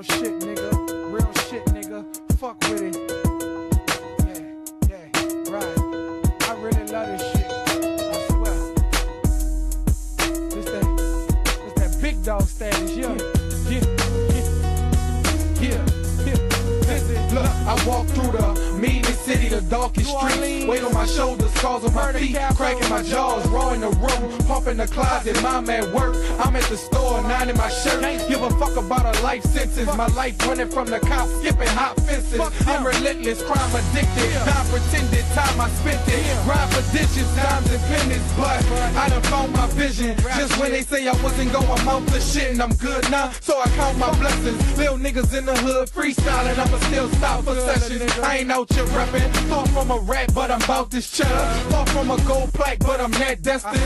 shit, nigga. Real shit, nigga. Fuck with it. Yeah, right. I really love this shit. I swear. It's that big dog status, yeah. Look, I walk through the meanest city, the darkest streets. Weight on my shoulders, scars on my feet, cracking my jaws, raw in the room, pumping the closet. Mom at work, I'm at the store, 9 in my shirt. Give a fuck about a life sentence. My life running from the cops, skipping hot fences. I'm relentless, crime addicted, non-pretended time I spent it. Grind for ditches, dimes and pennies, but I done found my vision. Just when they say I wasn't going mouth to shit, and I'm good now, so I count my blessings. Little niggas in the hood freestyling, I'ma still stop for sessions. I ain't out here reppin', far from a rat, but I'm bout this cheddar. Far from a gold plaque, but I'm that destined.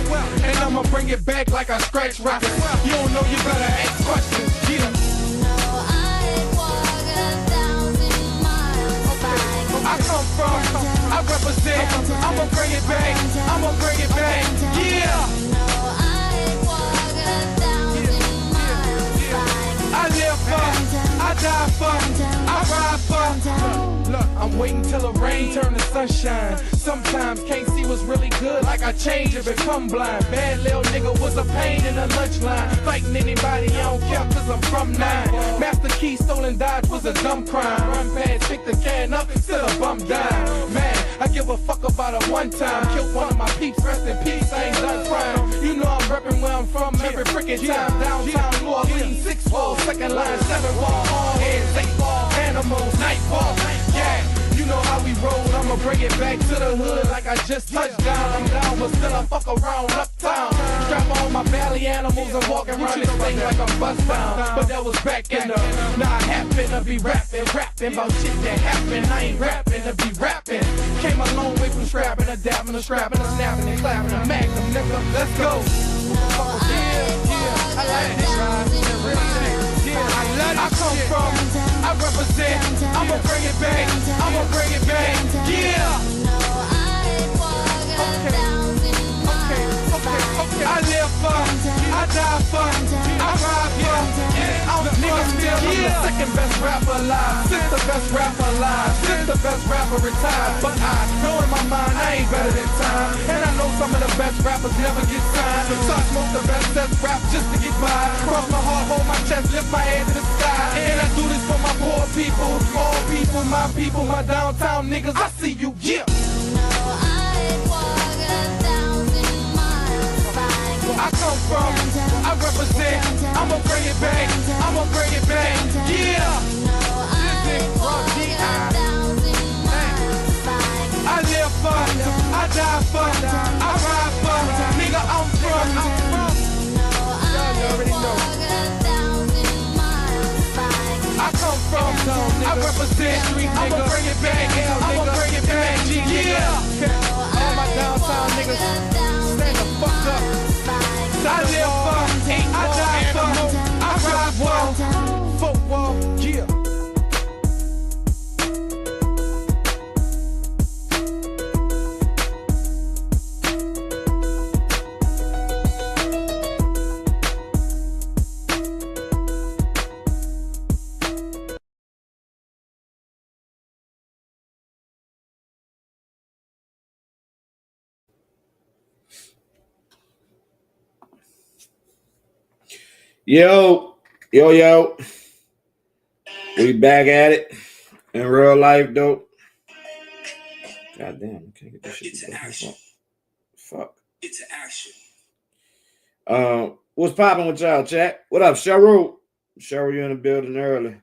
And I'ma bring it back like I scratch records. You don't know, you better ask questions. Yeah. I come from, I represent, I'ma bring it back, I'ma bring it back, yeah. I live for, I die for, I ride for. Look, I'm waiting till the rain turn to sunshine. Sometimes can't see what's really good, like I change and become blind. Bad little nigga was a pain in the lunch line. Fighting anybody, I don't care cause I'm from 9. Master key stolen Dodge was a dumb crime. Run past, pick the can up, still a bum dime. Man, I give a fuck about it one time. Killed one of my peeps, rest in peace, I ain't done crime. You know I'm reppin' where I'm from every freaking time. Downtown New Orleans, 6 walls, second line, 7 walls, all heads, 8 balls, animals, nightfall. Yeah, you know how we roll, I'ma bring it back to the hood like I just touched down. I'm down, but still I fuck around uptown. Strap on my valley animals and walk around this thing like I'm bust down. But that was back in the, now I happen to be rapping about shit that happened. I ain't rapping to be rapping. Came a long way from scrapping, adapting, and scrapping, and snapping, and clapping, and magnum, nigga, let's go. Yeah, I like this ride, real shit. Yeah, I love this. I come from, I represent, I'ma bring it back, I'ma bring it back, yeah. Okay. I live for, I die for, I ride for, I'm niggas still the second best rapper alive, since the best rapper alive, since the best rapper retired. But I know in my mind I ain't better than time, and I know some of the best rappers never get signed. So I smoke the best rap just to get by. Cross my heart, hold my chest, lift my head to the sky. And I do this for my poor people, all people, my downtown niggas. I see you, yeah. I come from, I represent, I'ma bring it back, I'ma bring it back, yeah. I live for, I die for, I ride for, nigga I'm from, y'all already know. I come from, I represent, I'ma bring it back, I'ma bring it back, yeah. All my downtown niggas, stand the fuck up. I live for, I die for, I ride for, football, yeah. Yo, we back at it in real life, though. God damn, I can't get this shit to action. Fuck. Get to action. What's popping with y'all, chat? What up, Cheryl? Cheryl, you in the building early.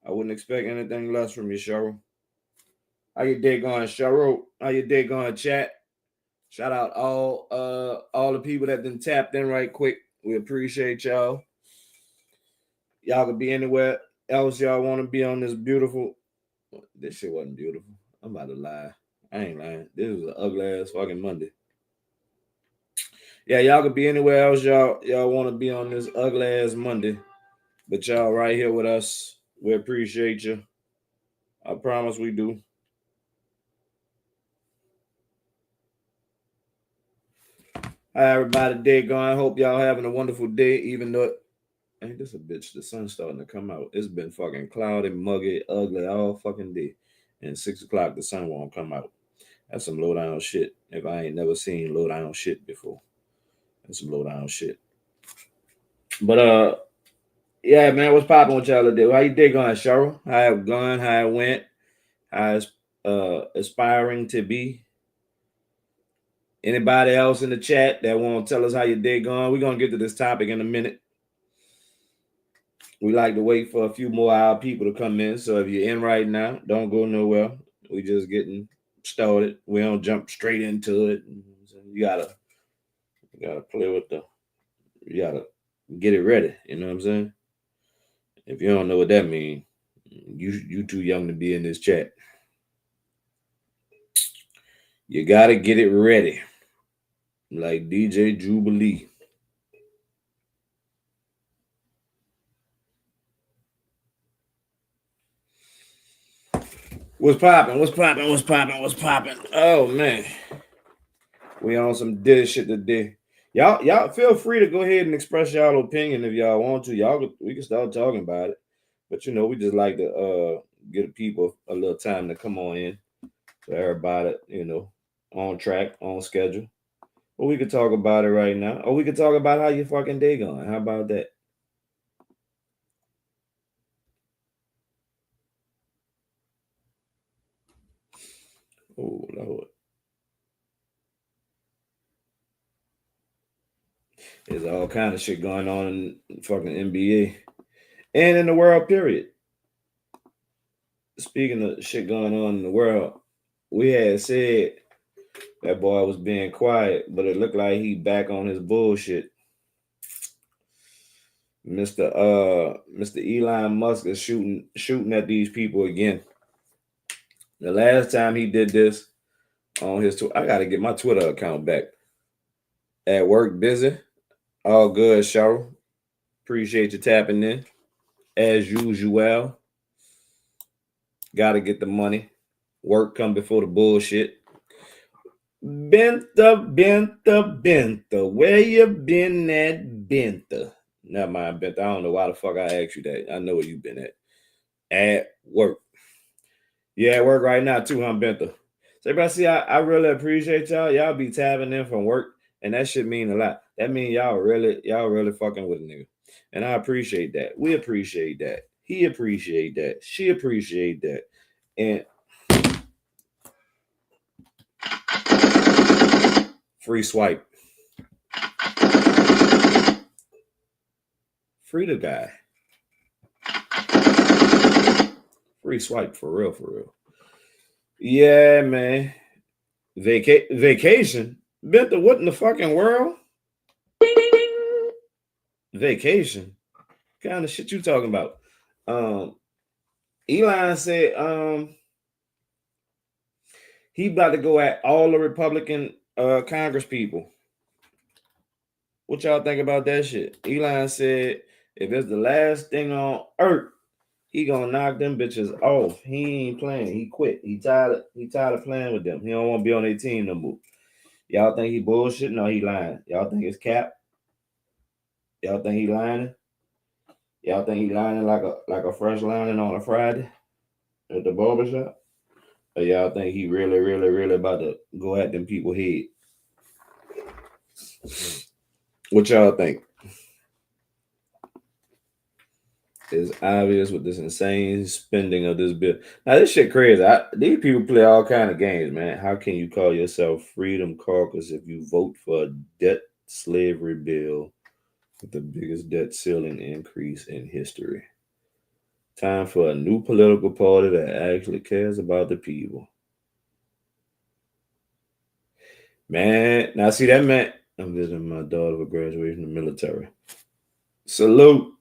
I wouldn't expect anything less from you, Cheryl. How your day going, Cheryl? How your day going, chat? Shout out all the people that been tapped in right quick. We appreciate y'all. Y'all could be anywhere else y'all want to be on this beautiful. This shit wasn't beautiful. I'm about to lie. I ain't lying. This was an ugly ass fucking Monday. Yeah, y'all could be anywhere else y'all want to be on this ugly ass Monday. But y'all right here with us. We appreciate you. I promise we do. How everybody day going? Hope y'all having a wonderful day, even though Ain't this a bitch? The sun's starting to come out. It's been fucking cloudy, muggy, ugly all fucking day. And 6 o'clock, the sun won't come out. That's some low down shit. If I ain't never seen low down shit before, that's some low down shit. But yeah, man, what's popping with y'all today? How you day going, Cheryl? How it going? How it went? How it's aspiring to be? Anybody else in the chat that want to tell us how your day going? We're gonna get to this topic in a minute. We like to wait for a few more our people to come in. So if you're in right now, don't go nowhere. We just getting started. We don't jump straight into it. You gotta play with you gotta get it ready. You know what I'm saying? If you don't know what that means, you too young to be in this chat. You gotta get it ready. Like DJ Jubilee. What's popping? What's popping? What's popping? What's popping? Oh man. We on some Diddy shit today. Y'all feel free to go ahead and express y'all opinion if y'all want to. We can start talking about it. But we just like to give people a little time to come on in. So everybody, on track, on schedule. But we could talk about it right now. Or we could talk about how your fucking day going. How about that? Oh Lord. There's all kind of shit going on in fucking NBA and in the world, period. Speaking of shit going on in the world, we had said that boy was being quiet, but it looked like he back on his bullshit. Mr. Elon Musk is shooting at these people again. The last time he did this on his I gotta get my Twitter account back. At work, busy. All good, Cheryl. Appreciate you tapping in. As usual. Gotta get the money. Work come before the bullshit. Benta. Where you been at, Benta? Never mind, Benta. I don't know why the fuck I asked you that. I know where you been at. At work. You at work right now too, huh, Benta? So everybody see, I really appreciate y'all. Y'all be tapping in from work, and that shit mean a lot. That mean y'all really fucking with a nigga. And I appreciate that. We appreciate that. He appreciate that. She appreciate that. And free swipe. Free the guy. Free swipe for real, for real. Yeah, man. Vacation? Benta, what in the fucking world? Vacation? What kind of shit you talking about? Elon said he about to go at all the Republican Congress people. What y'all think about that shit? Elon said if it's the last thing on earth, he gonna knock them bitches off. He ain't playing. He quit. He tired of playing with them. He don't want to be on their team no more. Y'all think he bullshit? No, he lying. Y'all think it's cap? Y'all think he lying? Y'all think he lying like a fresh lining on a Friday at the barbershop? Or y'all think he really about to go at them people head? What y'all think? It's obvious with this insane spending of this bill. Now this shit crazy. These people play all kind of games, man. How can you call yourself Freedom Caucus if you vote for a debt slavery bill with the biggest debt ceiling increase in history? Time for a new political party that actually cares about the people. Man, now see that man. I'm visiting my daughter for graduation in the military. Salute.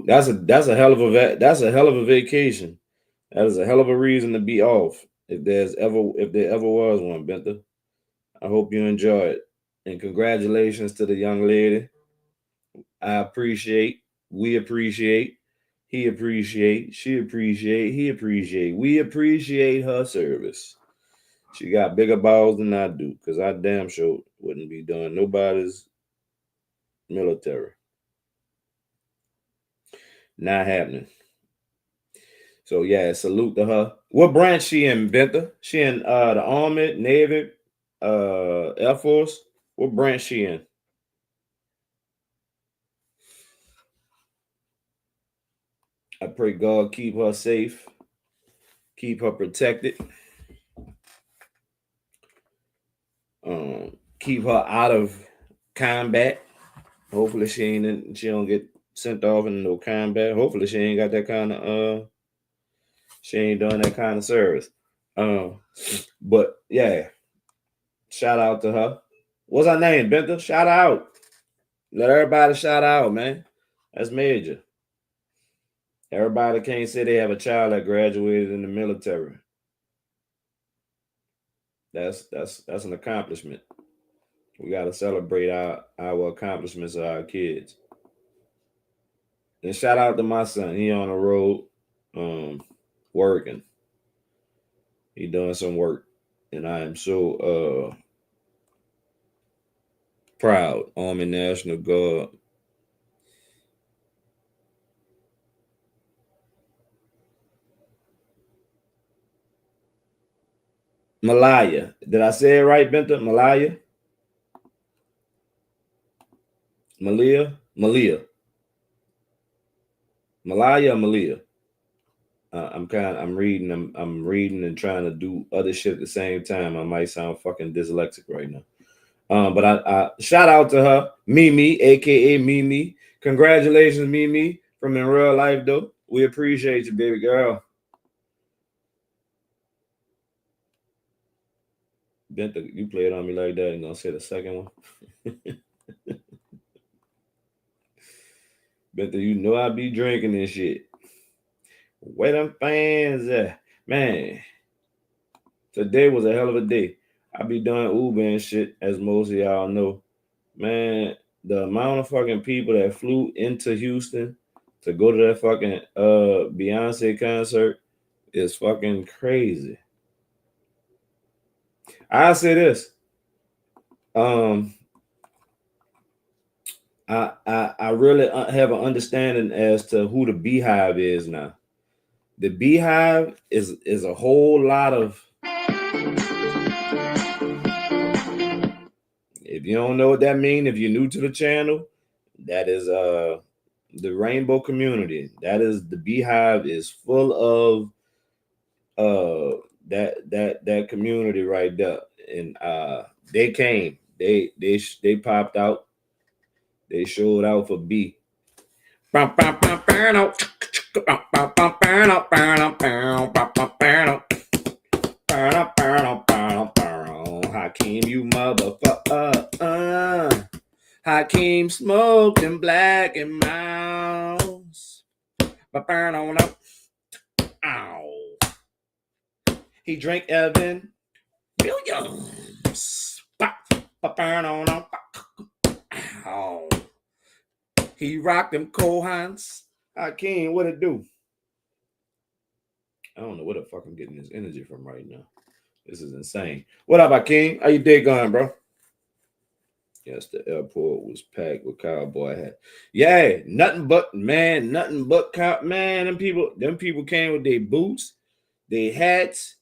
That's a hell of a vacation. That is a hell of a reason to be off. If there ever was one, Benta. I hope you enjoy it. And congratulations to the young lady. I appreciate, we appreciate, he appreciate, she appreciate, he appreciate. We appreciate her service. She got bigger balls than I do, because I damn sure wouldn't be doing nobody's military. Not happening. So yeah, salute to her. What branch she in, Benta? She in the Army, Navy, Air Force. What branch she in? I pray God keep her safe, keep her protected, keep her out of combat. Hopefully she don't get sent off in no combat. Hopefully she ain't got that kind of she ain't doing that kind of service. But yeah, shout out to her. What's her name, Benta? Shout out. Let everybody shout out, man. That's major. Everybody can't say they have a child that graduated in the military. That's an accomplishment. We got to celebrate our accomplishments of our kids. And shout out to my son. He on the road, working. He doing some work, and I am so proud. Army National Guard. Malaya. Did I say it right, Benta? Malaya? Malia? Malia. Malaya or Malia? I'm reading. I'm reading and trying to do other shit at the same time. I might sound fucking dyslexic right now. But I shout out to her, Mimi, aka Mimi. Congratulations, Mimi, from in real life though. We appreciate you, baby girl. Benta, you played on me like that. You gonna say the second one? Benta, you know I be drinking this shit. Where them fans at? Man, today was a hell of a day. I be doing Uber and shit, as most of y'all know. Man, the amount of fucking people that flew into Houston to go to that fucking Beyonce concert is fucking crazy. I'll say this. I really have an understanding as to who the Beehive is now. The Beehive is a whole lot of. If you don't know what that means, if you're new to the channel, that is the rainbow community. That is the Beehive is full of that community right there. And they came. They popped out. They showed out for B. Hakeem, you motherfucker. Hakeem smoking black and mouse. He drank Evan Williams. He rocked them Kohans. Hakeem, what it do? I don't know where the fuck I'm getting this energy from right now. This is insane. What up, Hakeem? How you day going, bro? Yes, the airport was packed with cowboy hat. Yeah, nothing but cop. Man, them people came with their boots, their hats.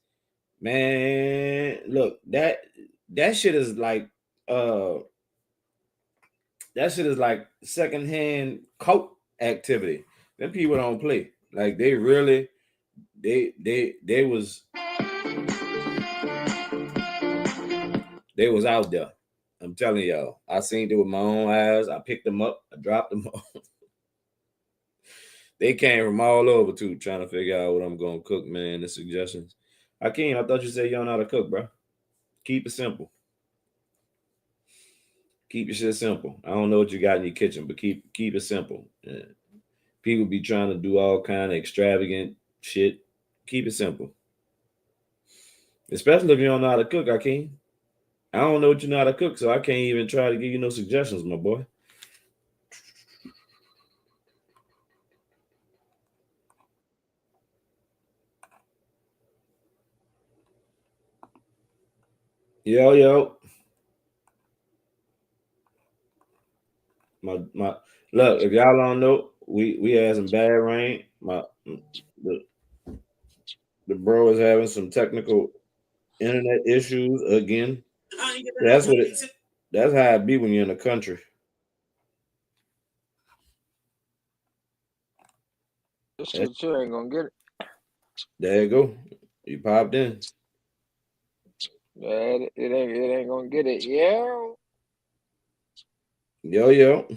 Man, look, that shit is like secondhand coat activity. Them people don't play. Like they really they was out there. I'm telling y'all. I seen it with my own eyes. I picked them up. I dropped them off. They came from all over too, trying to figure out what I'm gonna cook, man. The suggestions. Hakeem, I thought you said you don't know how to cook, bro. Keep it simple. Keep your shit simple. I don't know what you got in your kitchen, but keep it simple. Yeah. People be trying to do all kind of extravagant shit. Keep it simple. Especially if you don't know how to cook, Hakeem. I don't know what you know how to cook, so I can't even try to give you no suggestions, my boy. Yo. My look, if y'all don't know, we had some bad rain. The, the bro is having some technical internet issues again. That's what it. That's how it be when you're in the country. This Eh, shit, you ain't gonna get it. There you go. You popped in. Yeah, it ain't gonna get it. Yeah. Yo yo.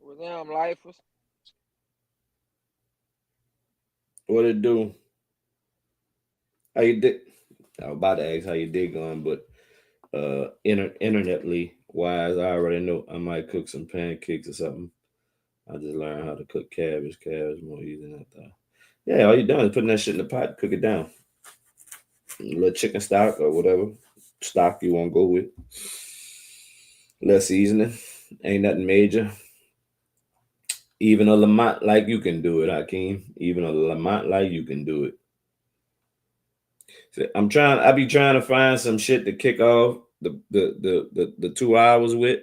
With them lifers. What it do? How you did? I was about to ask how you did going, but internetly wise, I already know I might cook some pancakes or something. I just learned how to cook cabbage. Cabbage more easy than I thought. Yeah, all you doing is putting that shit in the pot, cook it down. A little chicken stock or whatever stock you want to go with. Less seasoning. Ain't nothing major. Even a Lamont like you can do it, Hakeem. Even a Lamont like you can do it. So I be trying to find some shit to kick off the 2 hours with.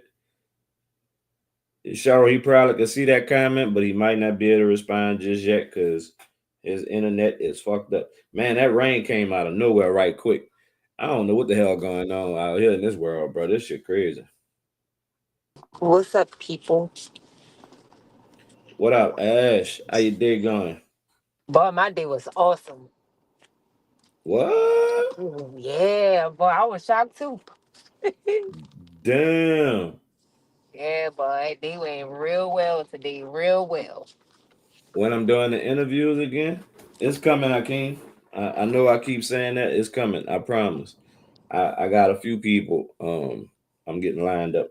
Cheryl, he probably could see that comment, but he might not be able to respond just yet because his internet is fucked up. Man, that rain came out of nowhere right quick. I don't know what the hell going on out here in this world, bro. This shit crazy. What's up, people? What up, Ash? How you day going? Boy, my day was awesome. What? Yeah, boy, I was shocked too. Damn. Yeah, boy, they went real well today, real well. When I'm doing the interviews again, it's coming, Hakeem. I know I keep saying that. It's coming. I promise. I got a few people I'm getting lined up.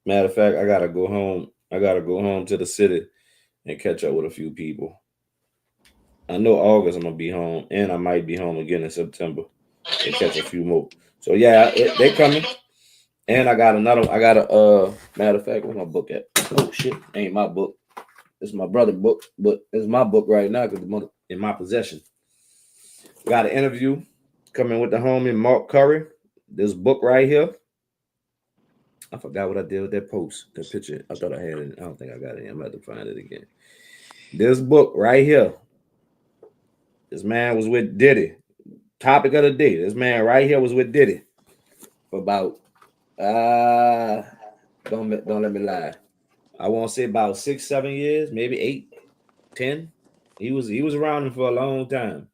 Matter of fact, I gotta go home. I gotta go home to the city and catch up with a few people. I know August I'm gonna be home, and I might be home again in September and catch a few more. So yeah, they coming. And I got another. I got a matter of fact, where's my book at? Oh shit, ain't my book. It's my brother's book, but it's my book right now because it's in my possession. Got an interview coming with the homie Mark Curry. This book right here. I forgot what I did with that post, that picture. I thought I had it. I don't think I got it. I'm gonna have to find it again. This book right here. This man was with Diddy. Topic of the day. This man right here was with Diddy for about don't let me lie. I won't say about 6, 7 years, maybe 8, 10. He was around him for a long time.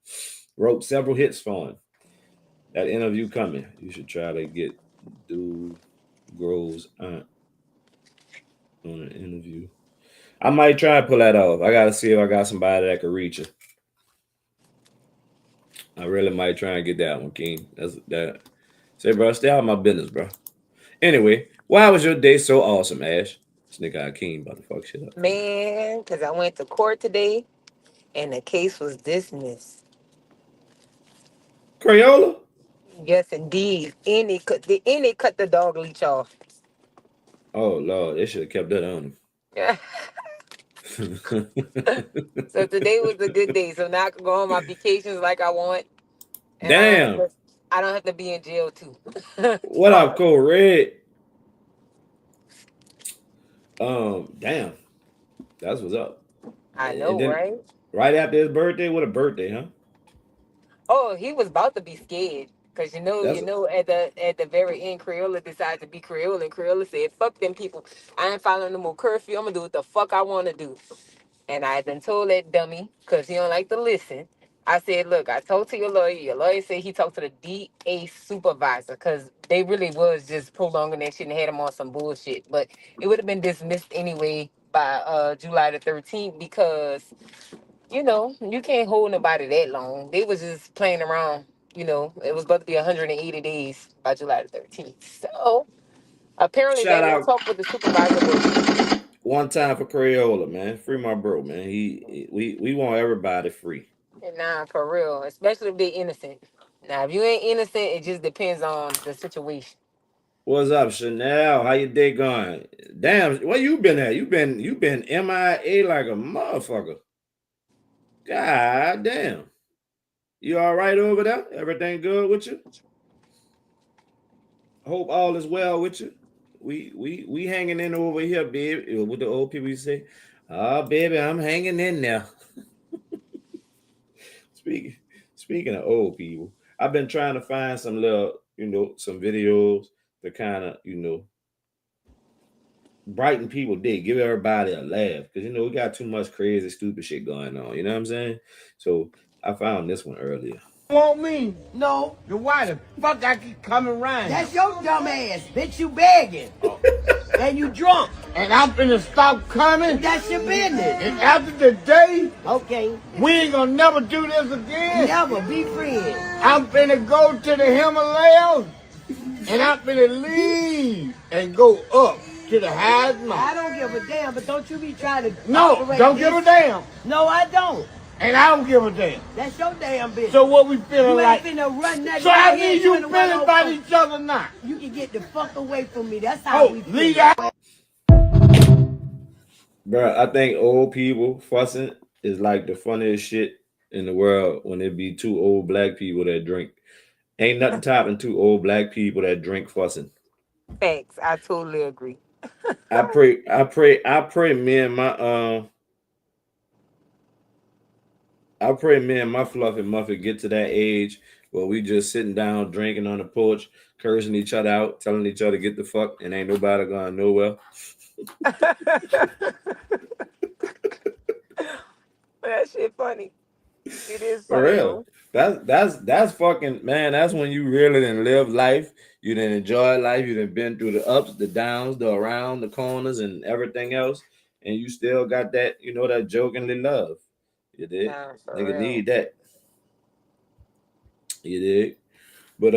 Wrote several hits for him. That interview coming. You should try to get Dude Groves aunt on an interview. I might try to pull that off. I gotta see if I got somebody that can reach her. I really might try and get that one, King. That's that. Say, bro, stay out of my business, bro. Anyway, why was your day so awesome, Ash? This nigga Akeem about to fuck shit up. Man, because I went to court today and the case was dismissed. Crayola? Yes, indeed. And they cut the dog leash off. Oh Lord, they should have kept that on Yeah. him. So today was a good day. So now I can go on my vacations like I want, and Damn. I don't have to be in jail too. What up, Cole Red? Damn. That's what's up. I And know, then right? right after his birthday, what a birthday, huh? Oh, he was about to be scared. Cause That's at the very end, Crayola decided to be Crayola, and Crayola said, "Fuck them people. I ain't following no more curfew. I'm gonna do what the fuck I want to do." And I done told that dummy, cause he don't like to listen. I said, "Look, I talked to your lawyer. Your lawyer said he talked to the DA supervisor, cause they really was just prolonging that shit and had him on some bullshit. But it would have been dismissed anyway by July the 13th because." You can't hold nobody that long. They was just playing around. It was about to be 180 days by July the 13th. So apparently they shout didn't out talk with the supervisor, but one time for Crayola, man. Free my bro, man. We want everybody free. nah, for real, especially if they innocent. Now, if you ain't innocent, it just depends on the situation. What's up, Chanel? How your day going? Damn, where you been at? You been MIA like a motherfucker. God damn. You all right over there? Everything good with you? Hope all is well with you. We hanging in over here, babe. What the old people say, Oh, baby, I'm hanging in there. Speaking speaking of old people, I've been trying to find some little, some videos to kind of, brighten people day, give everybody a laugh. Because we got too much crazy, stupid shit going on. You know what I'm saying? So I found this one earlier. Want me? No. Then why the fuck I keep coming around? That's your dumb ass, bitch. You begging. And you drunk. And I'm finna stop coming. That's your business. And after the day, Okay. we ain't gonna never do this again. Never be friends. I'm finna go to the Himalayas, and I'm finna leave and go up to the highest I mountain. don't give a damn, but don't you be trying to. No, operate don't this. give a damn. No, I don't. And I don't give a damn. That's your damn business. So what we feeling you like? ain't finna run nothing. So I right mean here you to feeling 21 about old each other now. You can get the fuck away from me. That's how we feel. leave out. Bro, I think old people fussing is like the funniest shit in the world when it be two old black people that drink. Ain't nothing topping two old black people that drink fussing. Facts. I totally agree. I pray me and my fluffy muffet get to that age where we just sitting down drinking on the porch, cursing each other out, telling each other get the fuck, and ain't nobody going nowhere. That shit funny. It is For funny real. That's fucking, man. That's when you really didn't live life. You didn't enjoy life. You didn't been through the ups, the downs, the around, the corners, and everything else. And you still got that, that jokingly love. You did. Nah, for Nigga real. need that. You did. But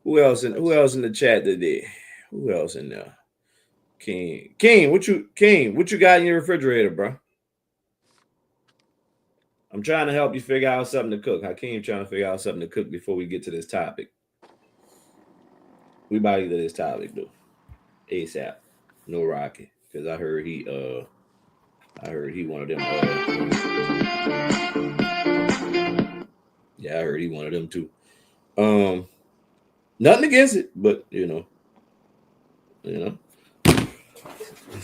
who else in the chat today? Who else in there? King, what you got in your refrigerator, bro? I'm trying to help you figure out something to cook. Hakeem trying to figure out something to cook before we get to this topic. We about to get to this topic though. ASAP. No Rocky. Because I heard he one of them yeah, I heard he one of them too. Nothing against it, but this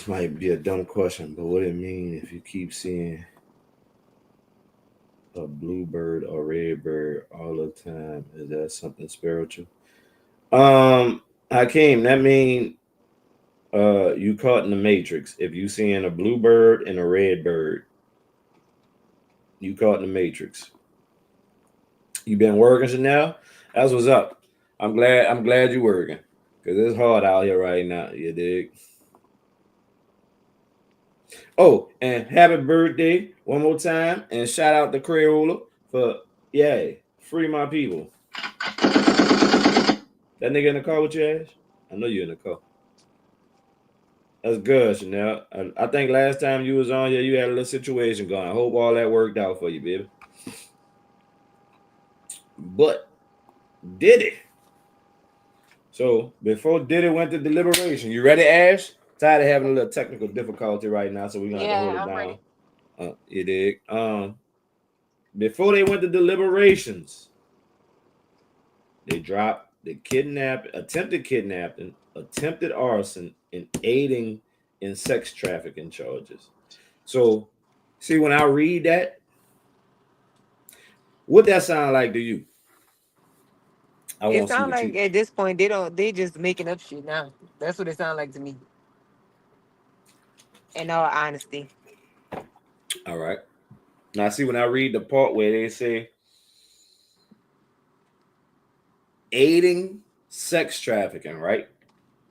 might be a dumb question, but what it mean if you keep seeing a blue bird or red bird all the time? Is that something spiritual? Hakeem, that mean you caught in the matrix. If you seeing a blue bird and a red bird, you caught in the matrix. You been working, Chanel? That's what's up. I'm glad you working. Cause it's hard out here right now, you dig? Oh, and happy birthday one more time. And shout out to Crayola for free my people. That nigga in the car with your ass? I know you in the car. That's good, Chanel. I think last time you was on here, you had a little situation going. I hope all that worked out for you, baby. But Diddy. So before Diddy went to deliberation, you ready, Ash? Tired of having a little technical difficulty right now, so we're gonna have to hold it down. Ready. You dig? Before they went to deliberations, they dropped the attempted kidnapping, attempted arson, and aiding in sex trafficking charges. So, see, when I read that, what that sound like to you? It sounds like at this point they just making up shit now. That's what it sounds like to me. In all honesty. All right. Now, see, when I read the part where they say aiding sex trafficking, right?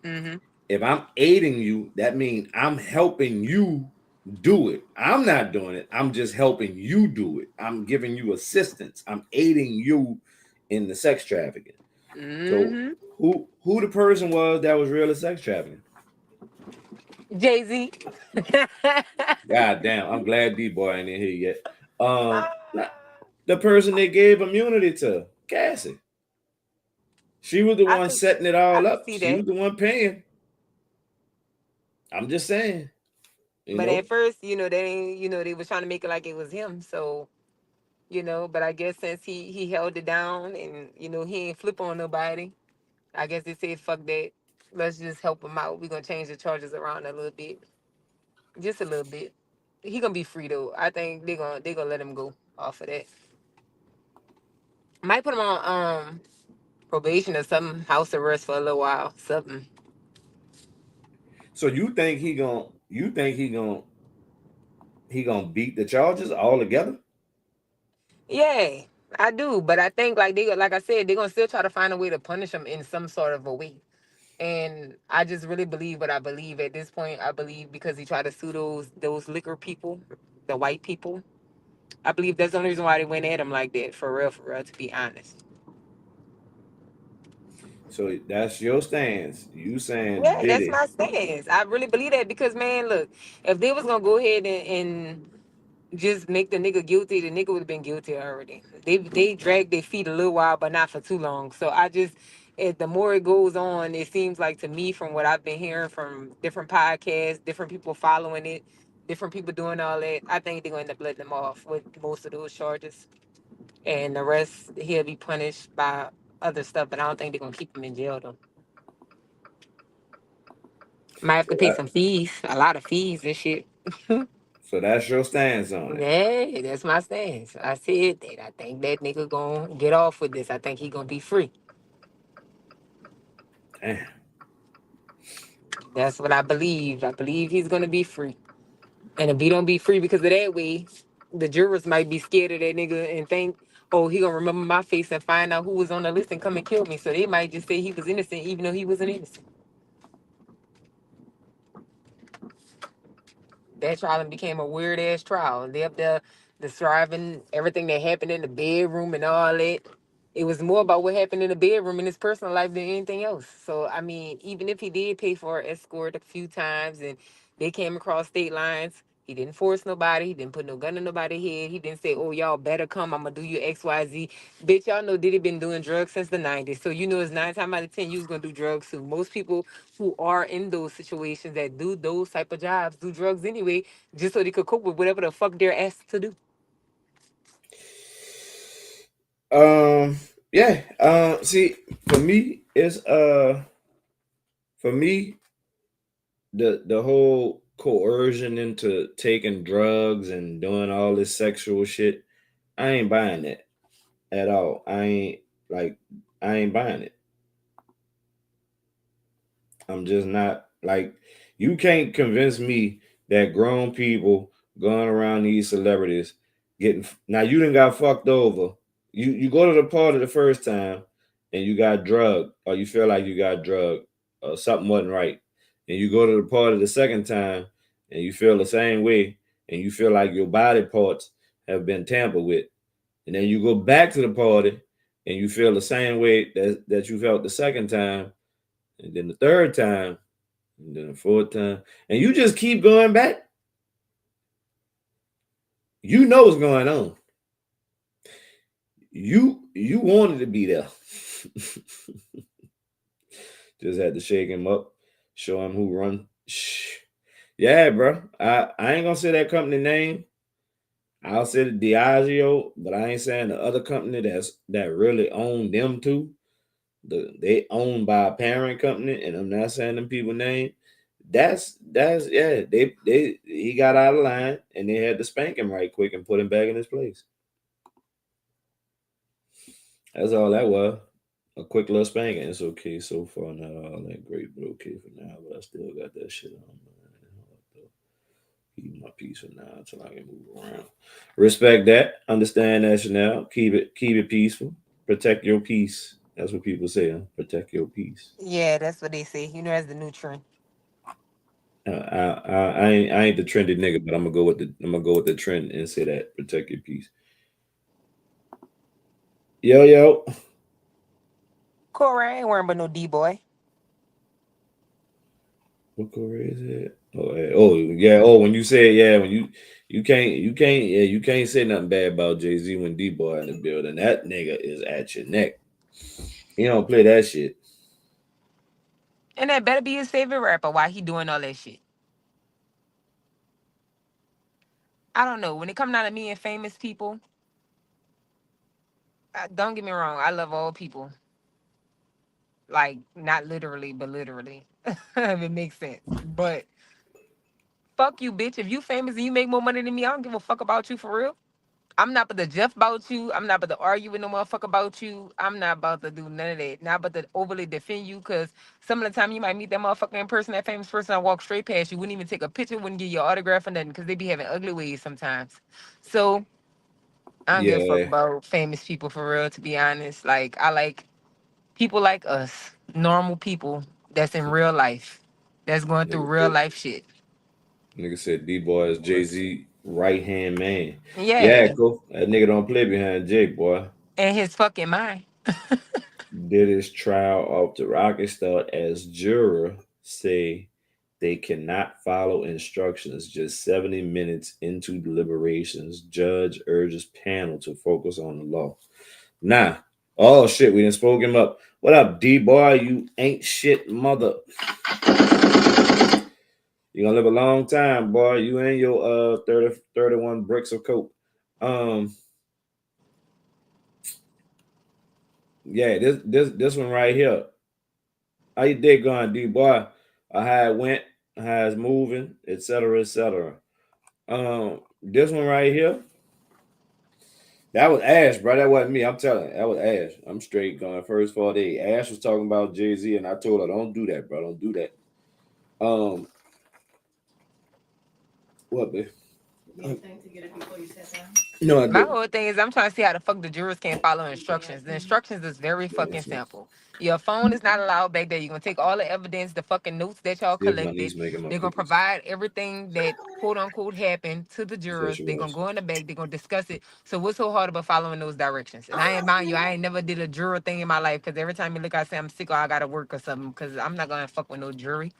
Mm-hmm. If I'm aiding you, that means I'm helping you do it. I'm not doing it. I'm just helping you do it. I'm giving you assistance. I'm aiding you in the sex trafficking. Mm-hmm. So who the person was that was really sex trafficking? Jay-Z. God damn, I'm glad D-Boy ain't in here yet. The person they gave immunity to, Cassie. She was the one setting it all up. She was the one paying. I'm just saying. But at first, they was trying to make it like it was him. So, but I guess since he held it down and, he ain't flip on nobody, I guess they said, fuck that. Let's just help him out. We're going to change the charges around a little bit. just a little bit. He gonna be free though. I think they gonna let him go off of that. Might put him on probation or something, house arrest for a little while, something. So you think he gonna beat the charges all together? Yeah, I do, but I think like I said, they're gonna still try to find a way to punish him in some sort of a way. And I just really believe what I believe at this point. I believe because he tried to sue those liquor people, the white people. I believe that's the only reason why they went at him like that. For real. To be honest. So that's your stance. You saying Yeah, that's Diddy. my stance. I really believe that because man, look, if they was gonna go ahead and just make the nigga guilty, the nigga would have been guilty already. They dragged their feet a little while, but not for too long. So I just, the more it goes on, it seems like to me from what I've been hearing from different podcasts, different people following it, different people doing all that. I think they're gonna end up letting them off with most of those charges, and the rest he'll be punished by other stuff. But I don't think they're gonna keep him in jail though. Might have to So pay some fees, a lot of fees and shit. so that's your stance on it. Yeah, that's my stance. I said that. I think that nigga gonna get off with this. I think he gonna be free. Damn. That's what I believe. I believe he's gonna be free. And if he don't be free because of that way, the jurors might be scared of that nigga and think, oh, he gonna remember my face and find out who was on the list and come and kill me. So they might just say he was innocent even though he wasn't innocent. That trial and became a weird ass trial. They up there describing everything that happened in the bedroom and all that. It was more about what happened in the bedroom in his personal life than anything else. So I mean, even if he did pay for an escort a few times and they came across state lines, he didn't force nobody. He didn't put no gun in nobody's head. He didn't say, "Oh, y'all better come. I'm gonna do you X, Y, Z." Bitch, y'all know Diddy been doing drugs since the '90s. So you know it's 9 times out of 10 you was gonna do drugs too. Most people who are in those situations that do those type of jobs do drugs anyway, just so they could cope with whatever the fuck they're asked to do. Um. Yeah. See, for me, for me, the whole coercion into taking drugs and doing all this sexual shit, I ain't buying that at all. Like I ain't buying it. I'm just not like you can't convince me that grown people going around these celebrities getting now you done got fucked over. You go to the party the first time and you got drugged or you feel like you got drugged or something wasn't right. And you go to the party the second time and you feel the same way and you feel like your body parts have been tampered with. And then you go back to the party and you feel the same way that you felt the second time and then the third time, and then the fourth time, and you just keep going back. You know what's going on. You wanted to be there. Just had to shake him up, show him who run. Shh. Yeah, bro. I ain't gonna say that company name. I'll say the Diageo, but I ain't saying the other company that really own them too. They owned by a parent company, and I'm not saying them people name. That's yeah. They he got out of line, and they had to spank him right quick and put him back in his place. That's all that was. A quick little spanking. It's okay so far, not all that great, but okay for now. But I still got that shit on. Man. Keep my peace for now until I can move around. Respect that. Understand that, Chanel. Keep it peaceful. Protect your peace. That's what people say. Huh? Protect your peace. Yeah, that's what they say. You know, that's the new trend. I ain't the trendy nigga, but I'm gonna go with the trend and say that protect your peace. Yo, Corey, I ain't worrying about no D boy. what Corey is it? Oh yeah. Oh, when you say yeah, when you can't say nothing bad about Jay Z when D Boy in the building. That nigga is at your neck. He don't play that shit. And that better be his favorite rapper. Why he doing all that shit? I don't know. When it come down to me and famous people, don't get me wrong. I love all people. Like not literally, but literally, if it makes sense. But Fuck you, bitch. If you famous and you make more money than me, I don't give a fuck about you for real. I'm not about to Jeff about you. I'm not about to argue with no motherfucker about you. I'm not about to do none of that. Not about to overly defend you, because some of the time you might meet that motherfucker in person, that famous person, I walk straight past you, wouldn't even take a picture, wouldn't give you your autograph or nothing, because they be having ugly ways sometimes. So I don't give a fuck Yeah, about famous people for real, to be honest. Like, I like people like us, normal people that's in real life, that's going through nigga real said, life shit. nigga said D-Boy is Jay-Z right hand man. Yeah, Yeah. cool. That nigga don't play behind Jake, boy. And his fucking mind. Did his trial off the rocket start as juror say they cannot follow instructions just 70 minutes into deliberations. Judge urges panel to focus on the law. Nah. Oh shit, we done spoke him up. What up, D-Boy? You ain't shit mother. You gonna live a long time, boy. You and your 31 bricks of coke. Um, yeah, this one right here. How you day going, D boy? How it went, how it's moving, etc., etc. This one right here, that was Ash, bro. That wasn't me. I'm telling you, that was Ash. I'm straight going first 4 days. Ash was talking about Jay-Z, and I told her, don't do that, bro. Don't do that. What, babe? No, I My didn't. whole thing is I'm trying to see how the fuck the jurors can't follow instructions. The instructions is very Yeah, fucking that's not. simple. Your phone is not allowed back there. You're gonna take all the evidence, the fucking notes that y'all Here's my collected. niece making my They're gonna cookies. provide everything that quote unquote happened to the That's what jurors. she They're gonna was. go in the back, they're gonna discuss it. So what's so hard about following those directions? And I ain't mind you, I ain't never did a juror thing in my life, because every time you look, I say I'm sick or I gotta work or something, because I'm not gonna fuck with no jury.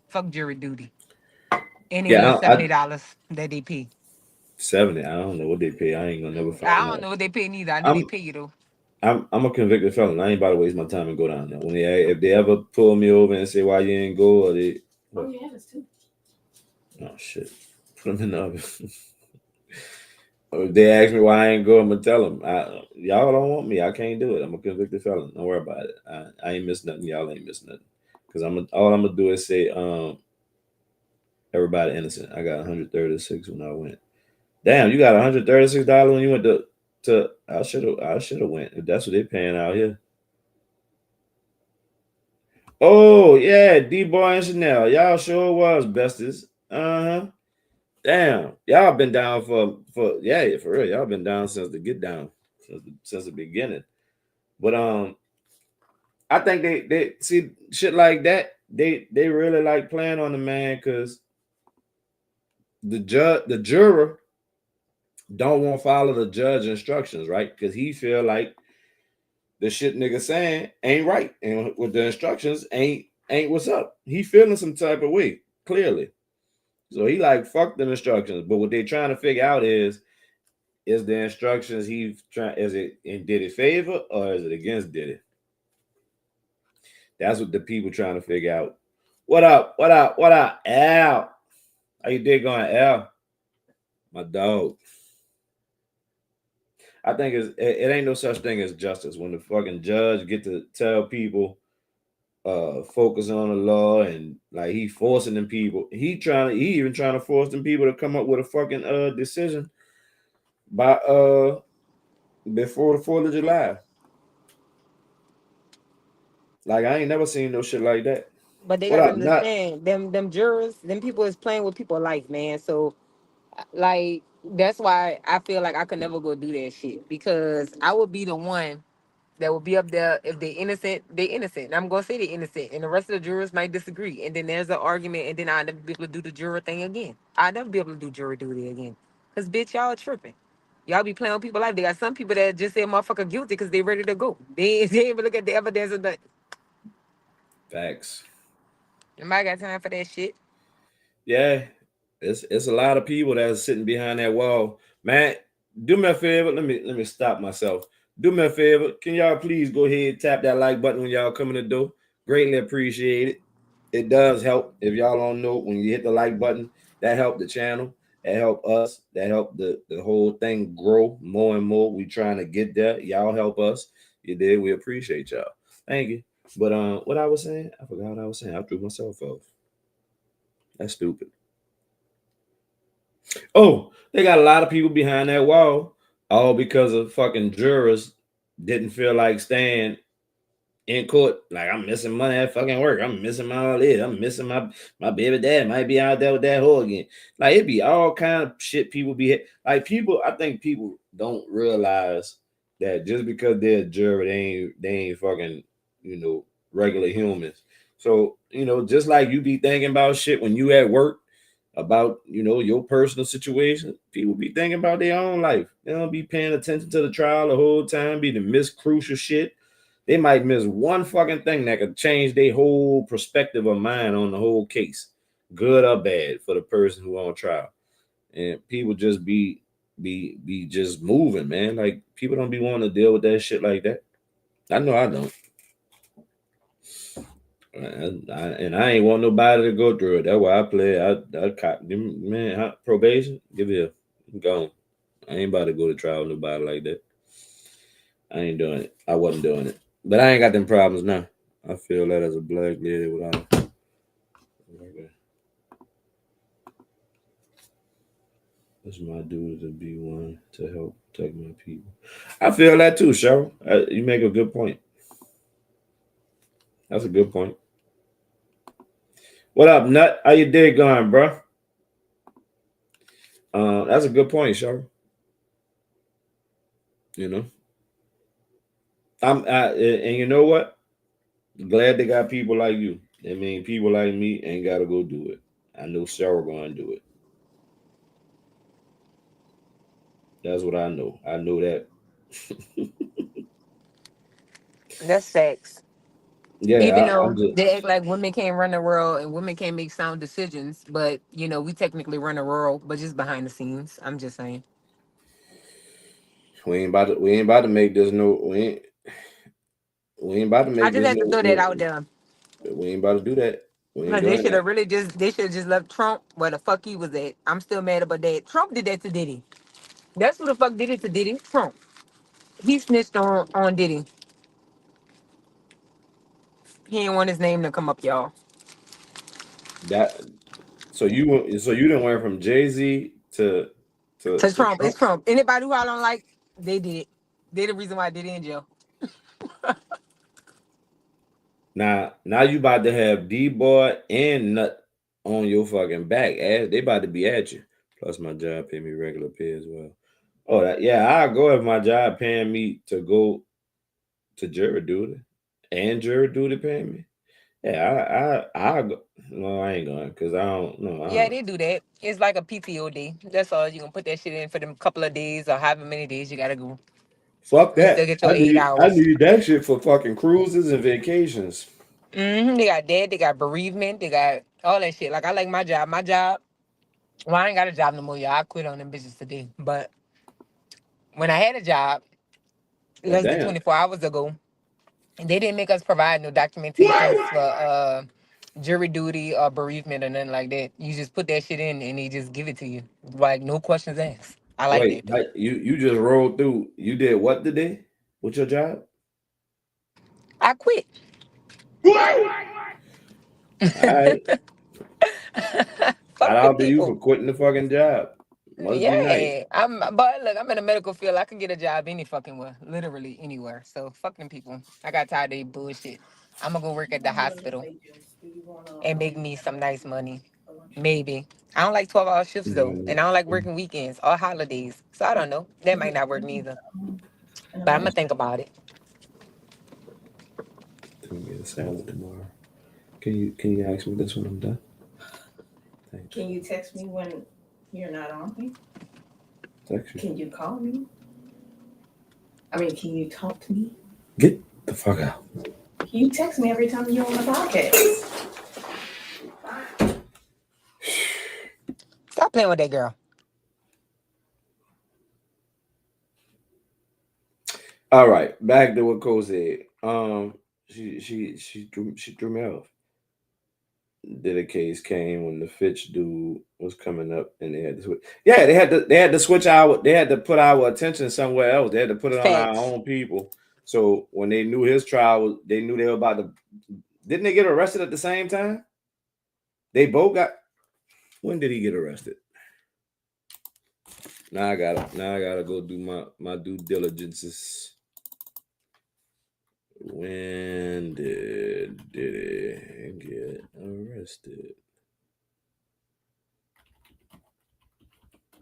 Fuck jury duty. Any Yeah, little I $70 that they pay. 70. I don't know what they pay. I ain't gonna never find I don't out. know what they pay neither. I know they I'm pay you though. I'm a convicted felon. I ain't about to waste my time and go down there. When if they ever pull me over and say why you ain't go, or they what? Oh shit, put them in the oven. Or if they ask me why I ain't go, I'm gonna tell them, y'all don't want me. I can't do it. I'm a convicted felon. Don't worry about it. I ain't missing nothing. Y'all ain't missing nothing. Cause all I'm gonna do is say everybody innocent. I got 136 when I went. Damn, you got $136 when you went to I should have went if that's what they paying out here. Oh yeah, D Boy and Chanel. Y'all sure was besties. Uh-huh. Damn. Y'all been down for yeah, for real. Y'all been down since the get down. Since the beginning. But I think they see shit like that. They really like playing on the man because the juror don't want to follow the judge instructions, right? Because he feel like the shit nigga saying ain't right. And with the instructions ain't what's up. He feeling some type of way, clearly. So he like fuck them instructions. But what they trying to figure out is the instructions he's trying, is it in Diddy favor or is it against Diddy? That's what the people trying to figure out. What up? What up? What up? Al. How you dig going, Al? My dog. I think it ain't no such thing as justice when the fucking judge get to tell people focus on the law, and like he forcing them people. He even trying to force them people to come up with a fucking decision by before the 4th of July. Like I ain't never seen no shit like that. But they What gotta up? Not understand them jurors, them people is playing with people's life, man. So like that's why I feel like I could never go do that shit, because I would be the one that would be up there. If they innocent, they innocent. And I'm gonna say they innocent, and the rest of the jurors might disagree, and then there's an argument, and then I'll never be able to do the juror thing again. I'll never be able to do jury duty again, cause bitch, y'all tripping. Y'all be playing with people's life. They got some people that just say motherfucker guilty because they ready to go. They ain't even look at the evidence of the. facts. Nobody got time for that shit. Yeah, it's a lot of people that's sitting behind that wall. Man, do me a favor. Let me stop myself. Do me a favor. Can y'all please go ahead tap that like button when y'all come in the door? Greatly appreciate it. It does help. If y'all don't know, when you hit the like button, that help the channel. That help us. That help the whole thing grow more and more. We trying to get there. Y'all help us. You did. We appreciate y'all. Thank you. But what I was saying, I forgot what I was saying. I threw myself off. That's stupid. Oh, they got a lot of people behind that wall, all because of fucking jurors didn't feel like staying in court. Like, I'm missing money at fucking work. I'm missing my all this. I'm missing my baby dad might be out there with that hoe again. Like, it be all kind of shit people be like. People, I think people don't realize that just because they're a juror, they ain't fucking, regular humans. So, just like you be thinking about shit when you at work about your personal situation, people be thinking about their own life. They don't be paying attention to the trial the whole time, be the miss crucial shit. They might miss one fucking thing that could change their whole perspective of mind on the whole case, good or bad, for the person who on trial. And people just be just moving, man. Like, people don't be wanting to deal with that shit like that. I know I don't. And I ain't want nobody to go through it. That's why I play. Man, probation, give it a go. I ain't about to go to trial with nobody like that. I ain't doing it. I wasn't doing it. But I ain't got them problems now. I feel that as a black lady without. It's my duty to be one to help protect my people. I feel that too, Cheryl. You make a good point. That's a good point. What up, Nut? How your day going, bro? That's a good point, Cheryl. And you know what? Glad they got people like you. I mean, people like me ain't got to go do it. I know Cheryl going to do it. That's what I know. I know that. That's facts. Even Yeah, I'm though just. they act like women can't run the world and women can't make sound decisions, but we technically run the world, but just behind the scenes. I'm just saying. We ain't about to make this no. We ain't about to I make just this had to no. throw that No, out there. we ain't about to do that. We ain't Like, they doing should that. have really just left Trump where the fuck he was at. I'm still mad about that. Trump did that to Diddy. That's who the fuck did it to Diddy. Trump. He snitched on Diddy. He didn't want his name to come up, y'all. That. So you didn't went from Jay-Z To to Trump. Trump. It's Trump. Anybody who I don't like, they did it. They the reason why Diddy in jail. Now you about to have D-Boy and Nut on your fucking back. They about to be at you. Plus my job pay me regular pay as well. Oh, yeah, I'll go if my job paying me to go to jury duty and jury duty paying me. Yeah, I'll go. No, I ain't going because I don't know. I Yeah, don't. they do that. It's like a PTO day. That's all. You can put that shit in for them couple of days or however many days you gotta go. Fuck You still that. get I your eight need I hours. need that shit for fucking cruises and vacations. They got dead, they got bereavement, they got all that shit. Like, I like my job. My job, well, I ain't got a job no more, y'all. I quit on them bitches today. But when I had a job Well, less than damn. 24 hours ago, they didn't make us provide no documentations for jury duty or bereavement or nothing like that. You just put that shit in and they just give it to you. Like, no questions asked. I like Wait, that though. you just rolled through. You did what today? What's your job? I quit. All right. Shout Fuck them out to you people. for quitting the fucking job. Must be nice. Yeah, but look, I'm in the medical field. I can get a job any fucking where, literally anywhere. So fuck them people. I got tired of their bullshit. I'm gonna go work at the hospital and make me some nice money. Maybe. I don't like 12-hour shifts though, Mm, and I don't like working weekends or holidays. So I don't know. That might not work neither. But I'm gonna think about it. Can get a salad tomorrow. Can you ask me this when I'm done? Thanks. Can you text me when you're not on me? Text you. Can you call me? I mean, can you talk to me? Get the fuck out. You text me every time you're on the podcast. Stop playing with that girl. All right, back to what Cole said. She threw me off. Did a case came when the Fitch dude was coming up, and they had to switch. Yeah, they had to switch they had to put our attention somewhere else. They had to put it on our Facts. own people. So when they knew his trial, they knew they were about to. Didn't they get arrested at the same time? They both got. When did he get arrested? Now I gotta go do my due diligences. When did Diddy get arrested?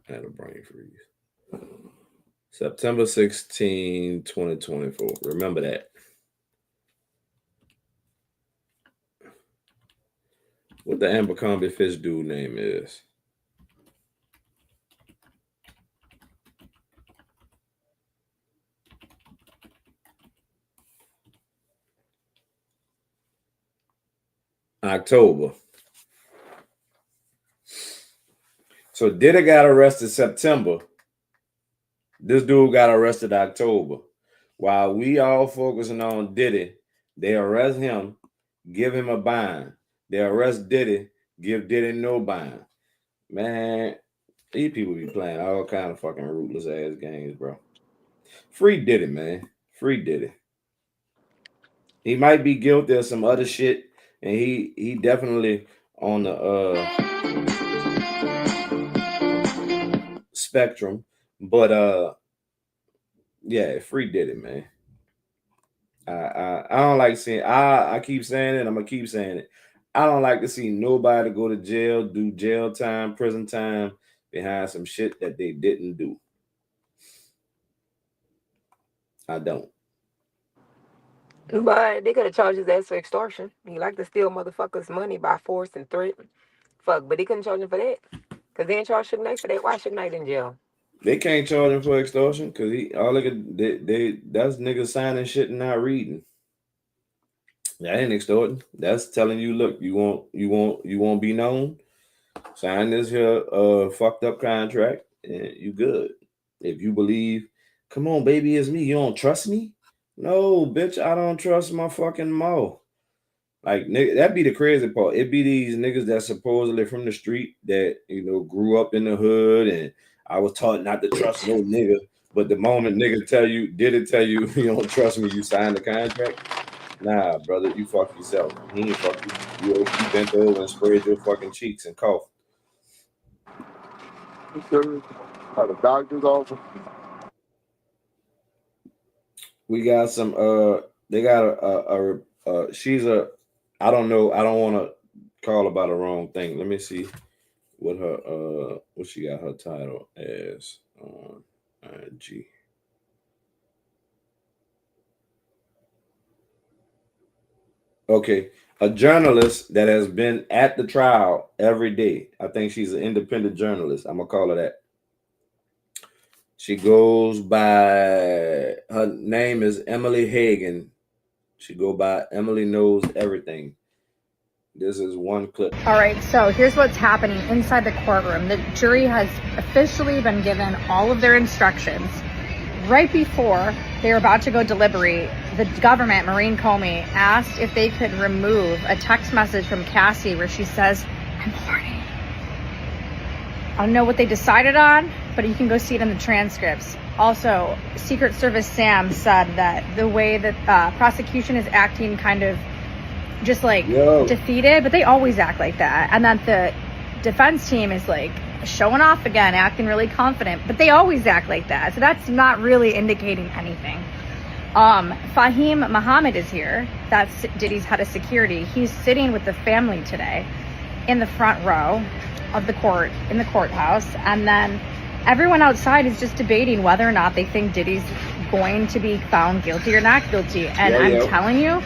I had a brain freeze. September 16, 2024. Remember that. What the Abercrombie Fish dude name is? October. So Diddy got arrested September. This dude got arrested October. While we all focusing on Diddy, they arrest him, give him a bind. They arrest Diddy, give Diddy no bind. Man, these people be playing all kind of fucking rootless ass games, bro. Free Diddy, man. Free Diddy. He might be guilty of some other shit, and he definitely on the spectrum, but yeah, free Diddy, man. I don't like seeing. I keep saying it. I'm gonna keep saying it. I don't like to see nobody go to jail, do jail time, prison time behind some shit that they didn't do. I don't. But they could have charged his ass for extortion. He like to steal motherfuckers' money by force and threat. Fuck, but they couldn't charge him for that. Because they ain't charged Suge Knight for that. Why Suge Knight in jail? They can't charge him for extortion because that's niggas signing shit and not reading. That ain't extorting. That's telling you, look, you won't be known. Sign this here fucked up contract and you good. If you believe, come on, baby, it's me. You don't trust me? No, bitch, I don't trust my fucking mouth. Like, nigga, that be the crazy part. It be these niggas that supposedly from the street that, grew up in the hood and I was taught not to trust no nigga. But the moment nigga tell you you don't trust me, you sign the contract. Nah, brother, you fuck yourself. He ain't fuck you. You bent over and sprayed your fucking cheeks and coughed. At the doctor's office. We got some. They got she's a. I don't know. I don't want to call her by the wrong thing. Let me see what her what she got her title as on IG. Okay, a journalist that has been at the trial every day. I think she's an independent journalist. I'm gonna call her that. She goes by, her name is Emily Hagen. She go by Emily Knows Everything. This is one clip. All right, so here's what's happening inside the courtroom. The jury has officially been given all of their instructions. Right before they were about to go deliberate, the government, Maureen Comey, asked if they could remove a text message from Cassie where she says, "I'm horny." I don't know what they decided on, but you can go see it in the transcripts. Also, Secret Service Sam said that the way that prosecution is acting kind of just like defeated, but they always act like that. And that the defense team is like showing off again, acting really confident, but they always act like that. So that's not really indicating anything. Fahim Muhammad is here. That's Diddy's head of security. He's sitting with the family today in the front row of the court, in the courthouse. And then everyone outside is just debating whether or not they think Diddy's going to be found guilty or not guilty. And I'm telling you,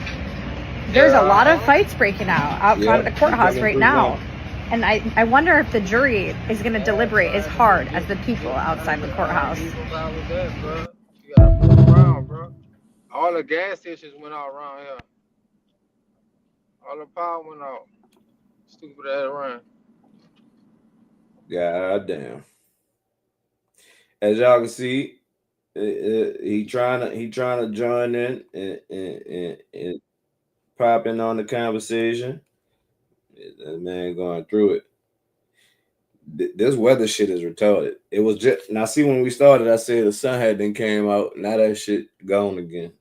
there's a lot of fights breaking out front of the courthouse right now. And I wonder if the jury is going to deliberate as hard as the people outside the courthouse. You gotta move around, bro. All the gas stations went out around here. All the power went out. Stupid ass rain. God damn. As y'all can see, he trying to join in and pop in on the conversation. That man going through it. This weather shit is retarded. It was just now. See, when we started, I said the sun had then came out. Now that shit gone again.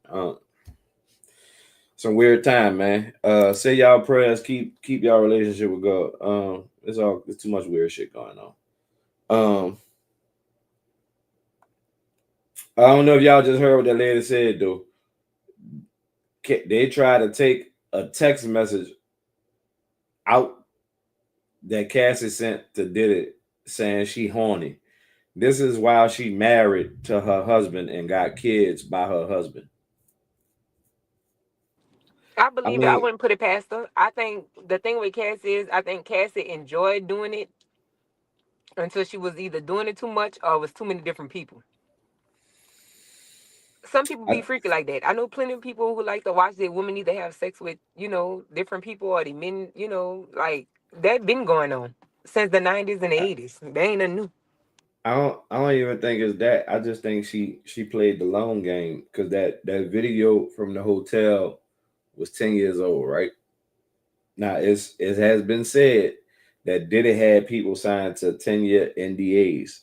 Some weird time, man. Say y'all prayers. Keep y'all relationship with God. It's too much weird shit going on. I don't know if y'all just heard what that lady said though. They tried to take a text message out that Cassie sent to Diddy saying she horny. This is while she married to her husband and got kids by her husband. I I believe it. I mean, wouldn't put it past her. I think the thing with Cassie is, I think Cassie enjoyed doing it until she was either doing it too much or it was too many different people. Some people I, be freaky like that. I know plenty of people who like to watch their women either have sex with, different people or the men, like that been going on since the 90s and the I 80s. They ain't nothing new. I don't even think it's that. I just think she played the long game because that video from the hotel was 10 years old, right? Now it has been said that Diddy had people signed to 10-year NDAs.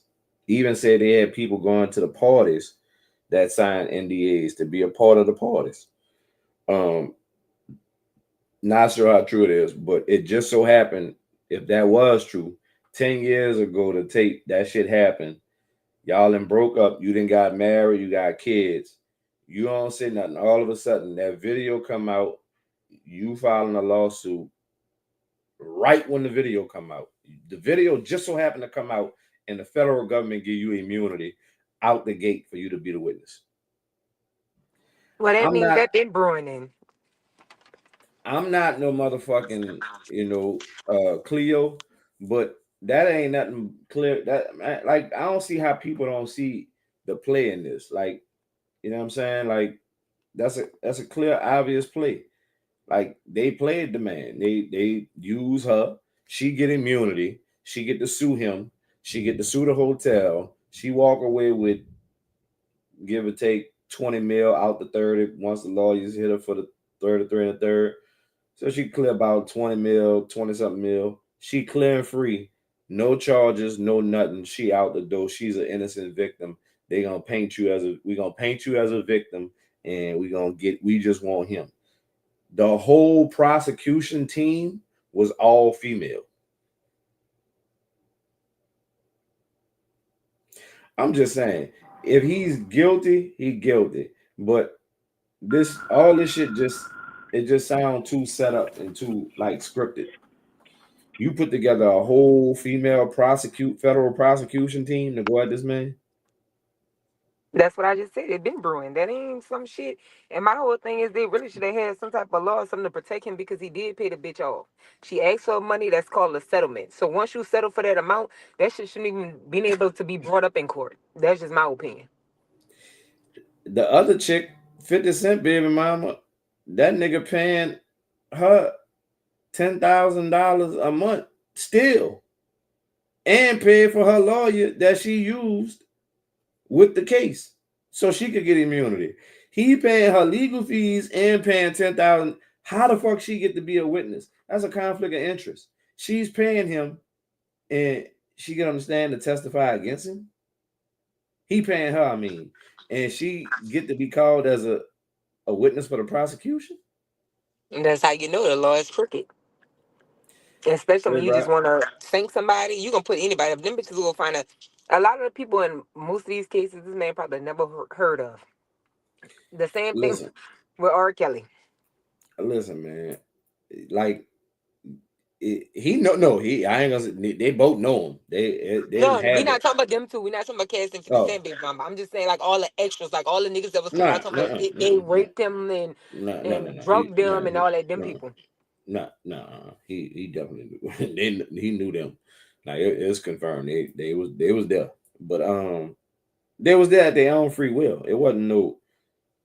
Even said they had people going to the parties that signed NDAs to be a part of the parties. Um, Not sure how true it is, but it just so happened if that was true, 10 years ago the tape that shit happened. Y'all then broke up. You then got married. You got kids. You don't say nothing. All of a sudden, that video come out. You filing a lawsuit right when the video come out. The video just so happened to come out, and the federal government give you immunity out the gate for you to be the witness. Well, that I'm means not. that been brewing in. I'm not no motherfucking Cleo, but that ain't nothing clear. Like I don't see how people don't see the play in this. Like you know what I'm saying? Like that's a clear, obvious play. Like they played the man. They use her. She get immunity. She get to sue him. She get to sue the hotel. She walk away with give or take 20 mil out the 30 once the lawyers hit her for the 33 and a third. So she clear about 20 mil, 20 something mil. She clear and free. No charges, no nothing. She out the door. She's an innocent victim. We gonna paint you as a victim, and we just want him. The whole prosecution team was all female. I'm just saying, if he's guilty, he guilty. But all this shit just sounds too set up and too like scripted. You put together a whole female federal prosecution team to go at this man. That's what I just said. It been brewing. That ain't some shit. And my whole thing is they really should have had some type of law or something to protect him because he did pay the bitch off. She asked for money. That's called a settlement. So once you settle for that amount, that shit shouldn't even been able to be brought up in court. That's just my opinion. The other chick, 50 Cent baby mama, that nigga paying her $10,000 a month still, and paid for her lawyer that she used with the case so she could get immunity. He paying her legal fees and paying 10,000. How the fuck she get to be a witness? That's a conflict of interest. She's paying him and she can understand to testify against him. He paying her, I mean, and she get to be called as a witness for the prosecution. And that's how you know the law is crooked. Especially Hey, when you bro, just want to sink somebody, you gonna put anybody. If them bitches will find a lot of the people in most of these cases, this man probably never heard of. The same thing listen, with R. Kelly. listen, man. Like he no he I ain't gonna say, they both know him. They No, we had not it. talking about them two. We not talking about Cass and 50 Oh, Cent Baby Mama. I'm just saying like all the extras, like all the niggas that was coming nah, out talking nah, about nah, they nah, nah, raped him and nah, nah, nah, and nah. drugged them and all that. Them No, people. nah. He definitely he knew them. Like it's confirmed. They was there, but they was there at their own free will. It wasn't no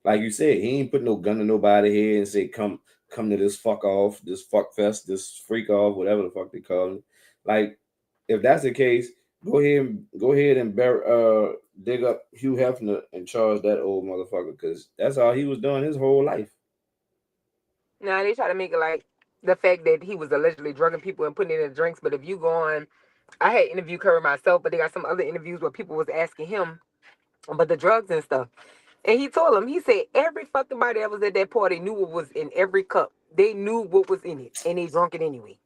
like you said. He ain't put no gun to nobody here and say come to this fuck off, this fuck fest, this freak off, whatever the fuck they call it. Like if that's the case, go ahead and dig up Hugh Hefner and charge that old motherfucker because that's all he was doing his whole life. Now they try to make it like the fact that he was allegedly drugging people and putting it in the drinks. But if you go on, I had interviewed Curry myself, but they got some other interviews where people was asking him about the drugs and stuff. And he told them, he said every fucking body that was at that party knew what was in every cup. They knew what was in it, and they drunk it anyway.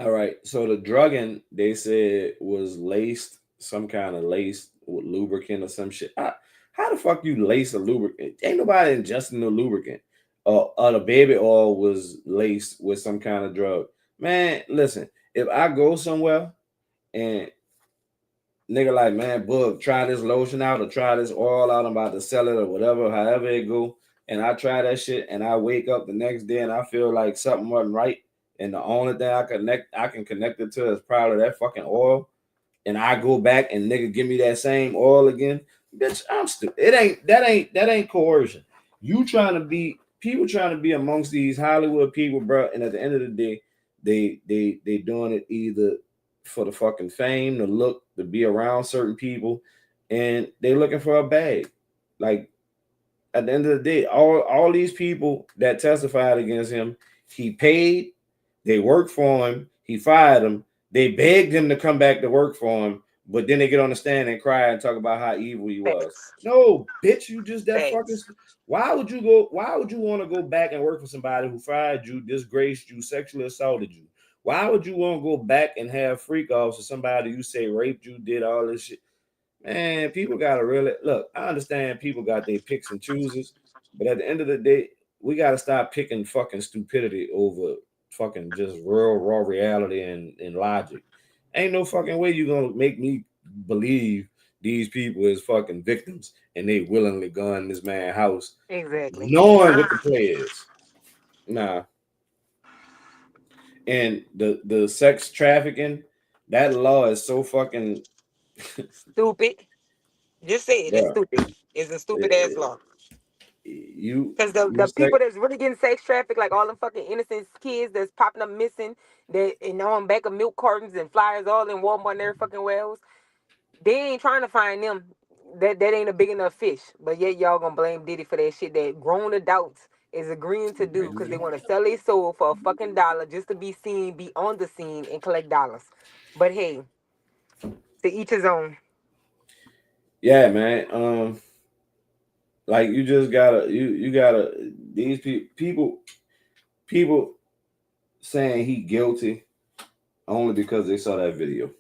All right. So the drugging they said was laced some kind of lace with lubricant or some shit. How the fuck you lace a lubricant? Ain't nobody ingesting no lubricant. Or the baby oil was laced with some kind of drug. Man, listen, if I go somewhere and nigga like, man, bug, try this lotion out or try this oil out, I'm about to sell it or whatever, however it go, and I try that shit and I wake up the next day and I feel like something wasn't right, and the only thing I can connect it to is probably that fucking oil, and I go back and nigga give me that same oil again, bitch, I'm stupid. That ain't coercion. You trying to be people trying to be amongst these Hollywood people, bro, and at the end of the day, they doing it either for the fucking fame, the look, to be around certain people, and they looking for a bag. Like at the end of the day, all these people that testified against him, he paid, they worked for him, he fired them, they begged him to come back to work for him, but then they get on the stand and cry and talk about how evil he was. Facts. No, bitch, you just that fucking. Facts. Why would you go? Why would you want to go back and work for somebody who fired you, disgraced you, sexually assaulted you? Why would you want to go back and have freak offs with somebody you say raped you, did all this shit? Man, people gotta really look. I understand people got their picks and chooses, but at the end of the day, we gotta stop picking fucking stupidity over fucking just real raw reality and logic. Ain't no fucking way you gonna make me believe these people is fucking victims and they willingly gone in this man's house Exactly. knowing what the play is. Nah. And the sex trafficking, that law is so fucking Stupid. Just say it. It's bro. stupid. It's a stupid ass law. Because You the sex people that's really getting sex trafficked, like all them fucking innocent kids that's popping up missing, that and on back of milk cartons and flyers all in Walmart and every fucking warehouse, they ain't trying to find them. That ain't a big enough fish. But yet y'all gonna blame Diddy for that shit that grown adults is agreeing to do because they want to sell their soul for a fucking dollar just to be seen, be on the scene, and collect dollars. But hey, to each his own. yeah, man. Like you just gotta you gotta these people saying he guilty only because they saw that video.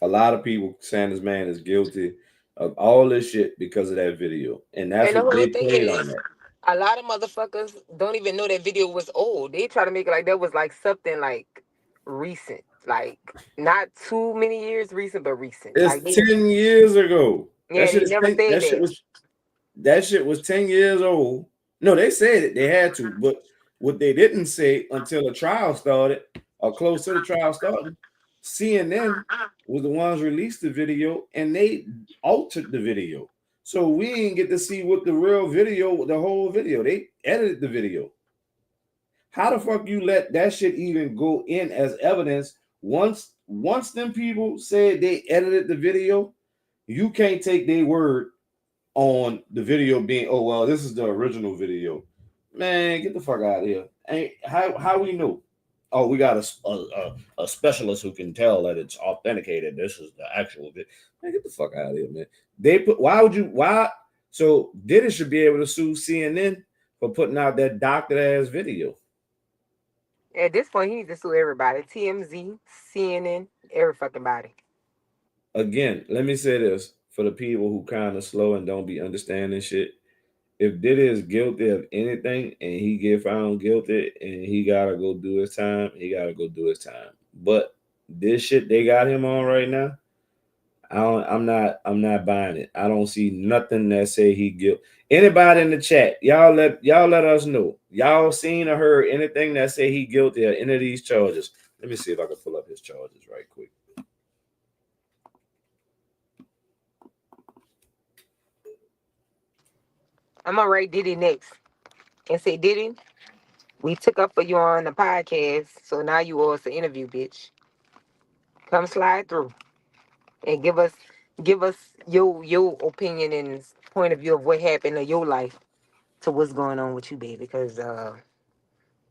A lot of people saying this man is guilty of all this shit because of that video, and that's And the what whole they thing played on is, that. a lot of motherfuckers don't even know that video was old. They try to make it like that was like something like recent, like not too many years recent, but recent. Like It's they, 10 years ago. That yeah, shit they is never 10, said that shit that. was that shit was 10 years old. No, they said it. They had to, but what they didn't say until the trial started or close to the trial starting, CNN was the ones released the video and they altered the video. So we didn't get to see what the real video, the whole video. They edited the video. How the fuck you let that shit even go in as evidence once them people said they edited the video, you can't take their word on the video being, oh well, this is the original video. Man, get the fuck out of here. Ain't how we know? Oh, we got a specialist who can tell that it's authenticated. This is the actual video. Man, get the fuck out of here, man. They put why so Diddy should be able to sue CNN for putting out that doctored ass video. At this point, he needs to sue everybody: TMZ, CNN, every fucking body. Again, let me say this for the people who kind of slow and don't be understanding shit. If Diddy is guilty of anything and he get found guilty and he gotta go do his time, he gotta go do his time. But this shit they got him on right now, I'm not buying it. I don't see nothing that say he guilty. Anybody in the chat, y'all let us know. Y'all seen or heard anything that say he guilty of any of these charges? Let me see if I can pull up his charges right quick. I'm gonna write Diddy next and say, Diddy, we took up for you on the podcast, so now you owe us an interview, bitch. Come slide through and give us your opinion and point of view of what happened in your life to what's going on with you, baby. Because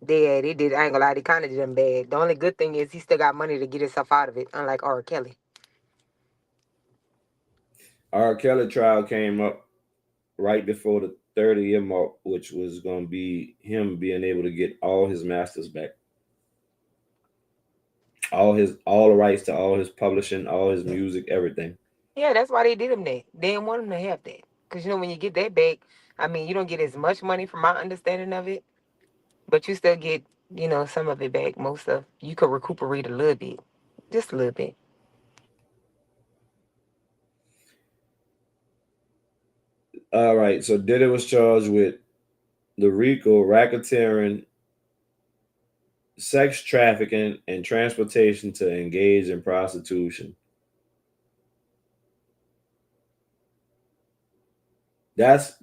they did. I ain't gonna lie, they kind of did them bad. The only good thing is he still got money to get himself out of it, unlike R. Kelly. R. Kelly trial came up right before the 30-year mark, which was going to be him being able to get all his masters back. all the rights to all his publishing, all his music, everything. Yeah, that's why they did him that. They didn't want him to have that. Because, when you get that back, I mean, you don't get as much money from my understanding of it, but you still get, some of it back. Most of you could recuperate a little bit. Just a little bit. All right, so Diddy was charged with the RICO, racketeering, sex trafficking, and transportation to engage in prostitution. That's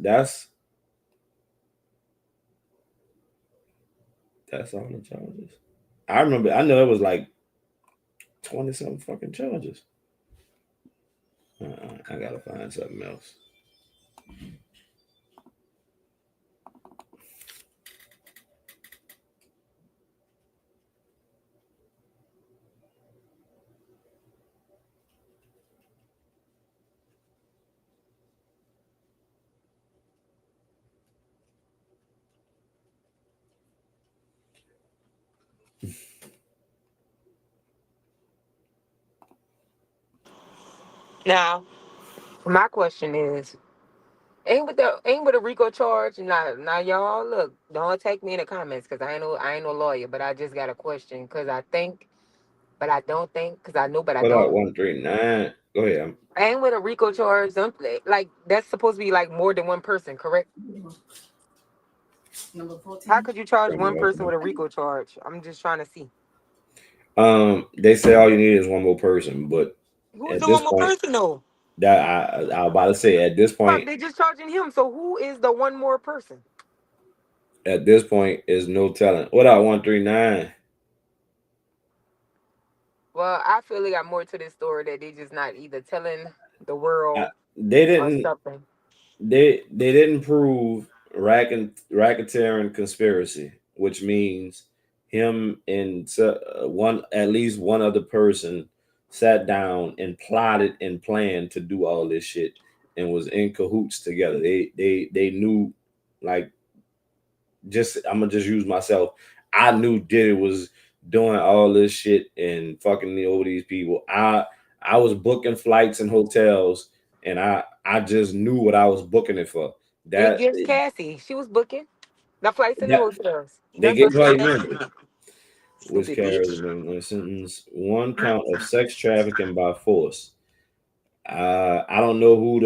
all the charges. I remember. I know it was like 20 something fucking charges. I gotta find something else. Now, my question is, ain't with a RICO charge? Now, y'all look, don't attack me in the comments because I ain't no lawyer, but I just got a question because I think, but I don't think because I know, but I What up, don't. 139? Go ahead. Ain't with a RICO charge. Don't like that's supposed to be like more than one person, correct? Number How 14. could you charge Bring it one up, person man. with a RICO charge? I'm just trying to see. They say all you need is one more person, but Who's at the this one more point, person though? that I was about to say Fuck, they just charging him. So who is the one more person? at this point is no telling. What up, 139? Well, I feel it got more to this story that they just not either telling the Uh, world they or didn't something. they didn't prove racketeering conspiracy, which means him and one at least one other person sat down and plotted and planned to do all this shit and was in cahoots together. They knew, like, just I'm gonna just use myself. I knew Diddy was doing all this shit and fucking over these people. I was booking flights and hotels, and I just knew what I was booking it for. They That gives Cassie. She was booking the flights and the that hotels. they That's gave what she her a said. member, which Stupid carries bitch. a sentence one count of sex trafficking by force. I don't know who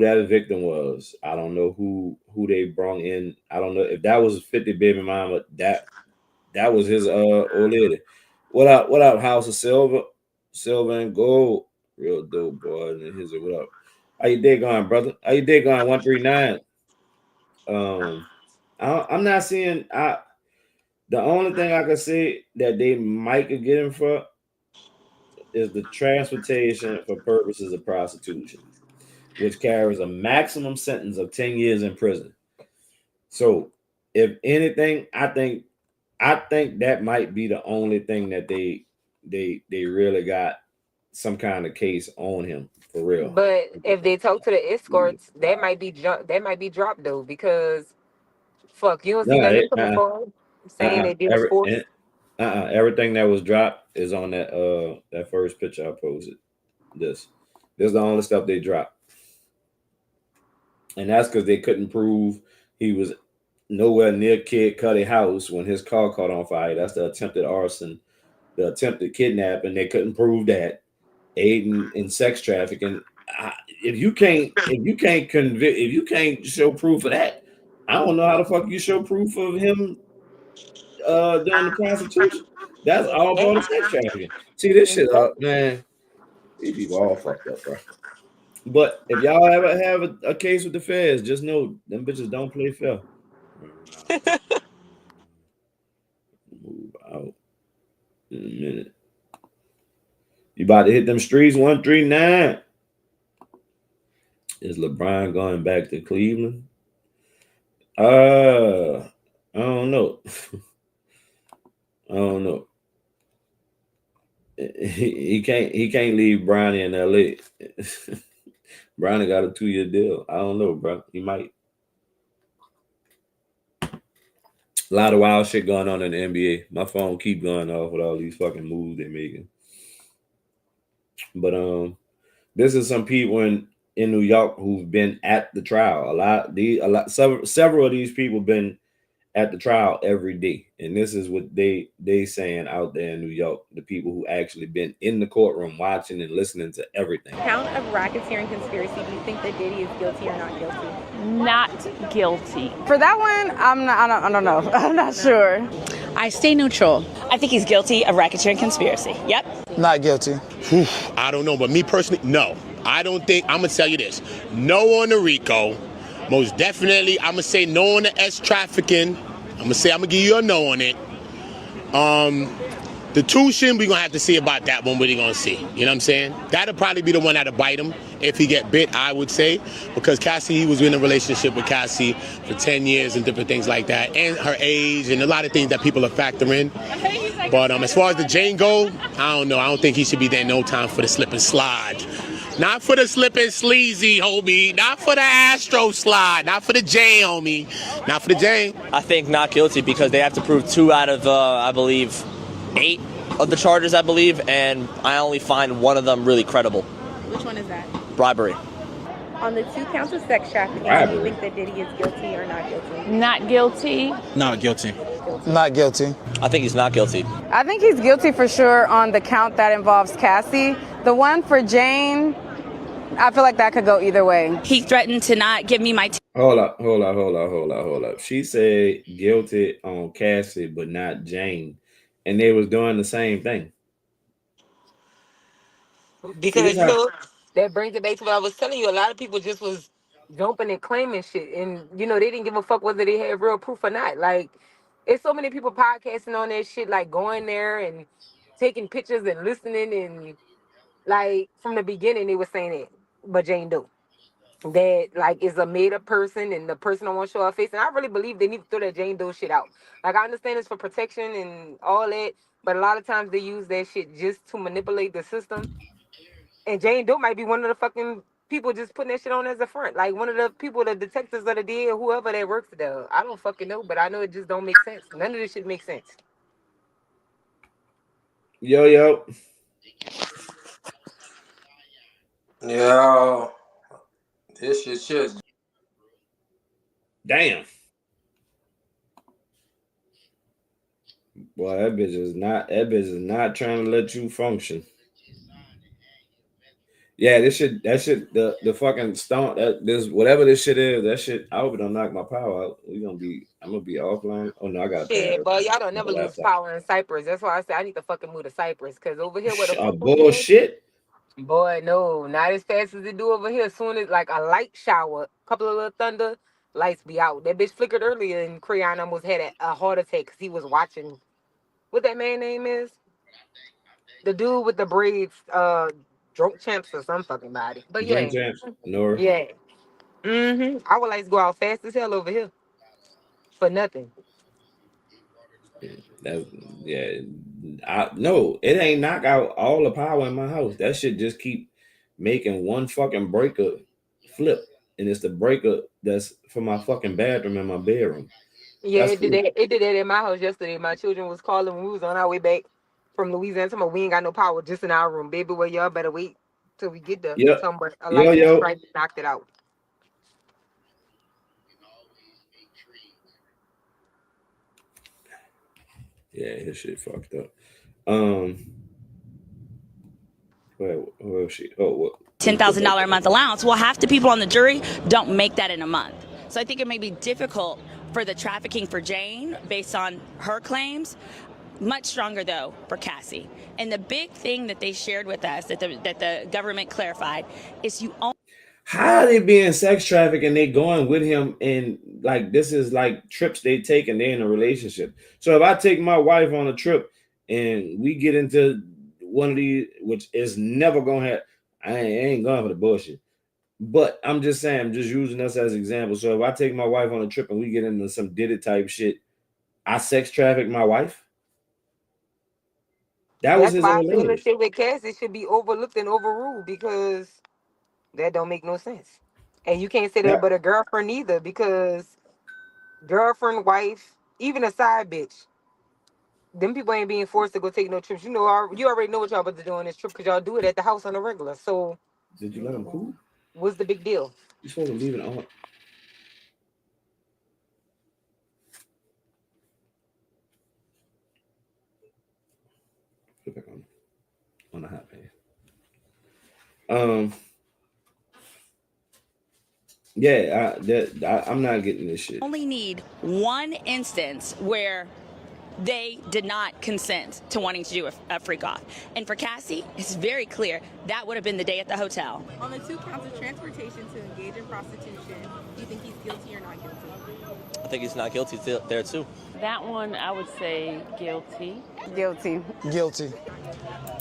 that victim was. I don't know who they brought in. I don't know if that was 50 baby mama. That was his old lady. What up, House of Silver? Silver and Gold. Real dope boy. And his what up? How you day going, brother? How you day going? 139. Um I'm not seeing the only thing I can say that they might could get him for is the transportation for purposes of prostitution, which carries a maximum sentence of 10 years in prison. So if anything, I think that might be the only thing that they really got some kind of case on him for real. But if they talk to the escorts, that might be dropped though because fuck, you don't No, see nothing coming forward saying that they was every, forced. everything that was dropped is on that first picture I posted. This is the only stuff they dropped, and that's because they couldn't prove he was nowhere near Kid Cudi house when his car caught on fire. That's the attempted arson, the attempted kidnapping. They couldn't prove that. Aiding in sex trafficking. If you can't show proof of that, I don't know how the fuck you show proof of him doing the prostitution. That's all part of sex trafficking. See this shit up, Exactly. man. These people all fucked up, bro. But if y'all ever have a case with the feds, just know them bitches don't play fair. Move out in a minute. You about to hit them streets 139. Is LeBron going back to Cleveland? I don't know. I don't know. He can't leave Bronny in LA. Bronny got a 2-year deal. I don't know, bro. He might. A lot of wild shit going on in the NBA. My phone keep going off with all these fucking moves they're making. But this is some people in New York who've been at the trial. Several of these people been at the trial every day, and this is what they saying out there in New York. The people who actually been in the courtroom watching and listening to everything. Count of racketeering conspiracy. Do you think that Diddy is guilty or not guilty? Not guilty. For that one, I don't know. I'm not sure. I stay neutral. I think he's guilty of racketeering conspiracy. Yep. Not guilty. I don't know, but me personally, no. I don't think, I'm going to tell you this. No on the RICO. Most definitely, I'm going to say no on the S trafficking. I'm going to give you a no on it. The tuition, we're going to have to see about that one, what he going to see. You know what I'm saying? That'll probably be the one that'll bite him if he get bit, I would say. Because Cassie, he was in a relationship with Cassie for 10 years and different things like that. And her age and a lot of things that people are factoring. But as far as the Jane go, I don't know. I don't think he should be there no time for the slip and slide. Not for the slip and sleazy, homie. Not for the Astro slide. Not for the Jane, homie. Not for the Jane. I think not guilty because they have to prove 2 out of, I believe, 8 of the charges, I believe, and I only find one of them really credible. Which one is that? Bribery. On the 2 counts of sex trafficking, do you think that Diddy is guilty or not guilty? Not guilty. Not guilty. Not guilty. I think he's not guilty. I think he's guilty for sure on the count that involves Cassie. The one for Jane, I feel like that could go either way. He threatened to not give me my Hold up. She said guilty on Cassie, but not Jane. And they was doing the same thing. Because, you know, that brings it back to what I was telling you. A lot of people just was jumping and claiming shit. And, you know, they didn't give a fuck whether they had real proof or not. Like, it's so many people podcasting on that shit, like going there and taking pictures and listening. And, like, from the beginning, they were saying it. But Jane Doe. That, like, is a made-up person and the person don't want to show her face. And I really believe they need to throw that Jane Doe shit out. Like, I understand it's for protection and all that, but a lot of times they use that shit just to manipulate the system. And Jane Doe might be one of the fucking people just putting that shit on as a front. Like, one of the people, the detectives of the day or whoever that works there. I don't fucking know, but I know it just don't make sense. None of this shit makes sense. Yo. Yo. This shit just. Damn. Boy, that bitch is not trying to let you function. Yeah, the fucking stone, whatever this shit is, that shit, I hope it don't knock my power out. I'm gonna be offline. Oh no, I got shit, but y'all don't never lose power in Cyprus. That's why I said I need to fucking move to Cyprus. Cause over here where the fuck bullshit. Boy, no, not as fast as they do over here. As soon as like a light shower, couple of little thunder, lights be out. That bitch flickered earlier and Creon almost had a heart attack because he was watching what that man name is. The dude with the braids, Drunk Champs or some fucking body. But yeah. Drunk Champs, Nora. Yeah. I would like to go out fast as hell over here. For nothing. No, it ain't knock out all the power in my house. That shit just keep making one fucking breaker flip, and it's the breaker that's for my fucking bathroom in my bedroom. Yeah, it did that at my house yesterday. My children was calling when we was on our way back from Louisiana. Talking about we ain't got no power just in our room, baby. Well, y'all better wait till we get there. Yep. A lightning strike knocked it out. Yeah, his shit fucked up. Where was she? Oh, what? $10,000 a month allowance. Well, half the people on the jury don't make that in a month. So I think it may be difficult for the trafficking for Jane based on her claims. Much stronger, though, for Cassie. And the big thing that they shared with us, that the government clarified, is you only... How are they being sex trafficked and they going with him, and like this is like trips they take and they're in a relationship. So if I take my wife on a trip and we get into one of these, which is never gonna happen, I ain't going for the bullshit. But I'm just saying, I'm just using us as an example. So if I take my wife on a trip and we get into some Diddy type shit, I sex traffic my wife. That's why I feel the shit with Cassie should be overlooked and overruled because that don't make no sense. And you can't say that but a girlfriend either, because girlfriend, wife, even a side bitch. Them people ain't being forced to go take no trips. You know, you already know what y'all about to do on this trip because y'all do it at the house on a regular. So, Did you let him cool? what's the big deal? You supposed to leave it on. Put it back on the hot pan. Yeah, I'm not getting this shit. Only need one instance where they did not consent to wanting to do a freak off. And for Cassie, it's very clear that would have been the day at the hotel. On the 2 counts of transportation to engage in prostitution, do you think he's guilty or not guilty? I think he's not guilty there too. That one, I would say guilty. Guilty. Guilty.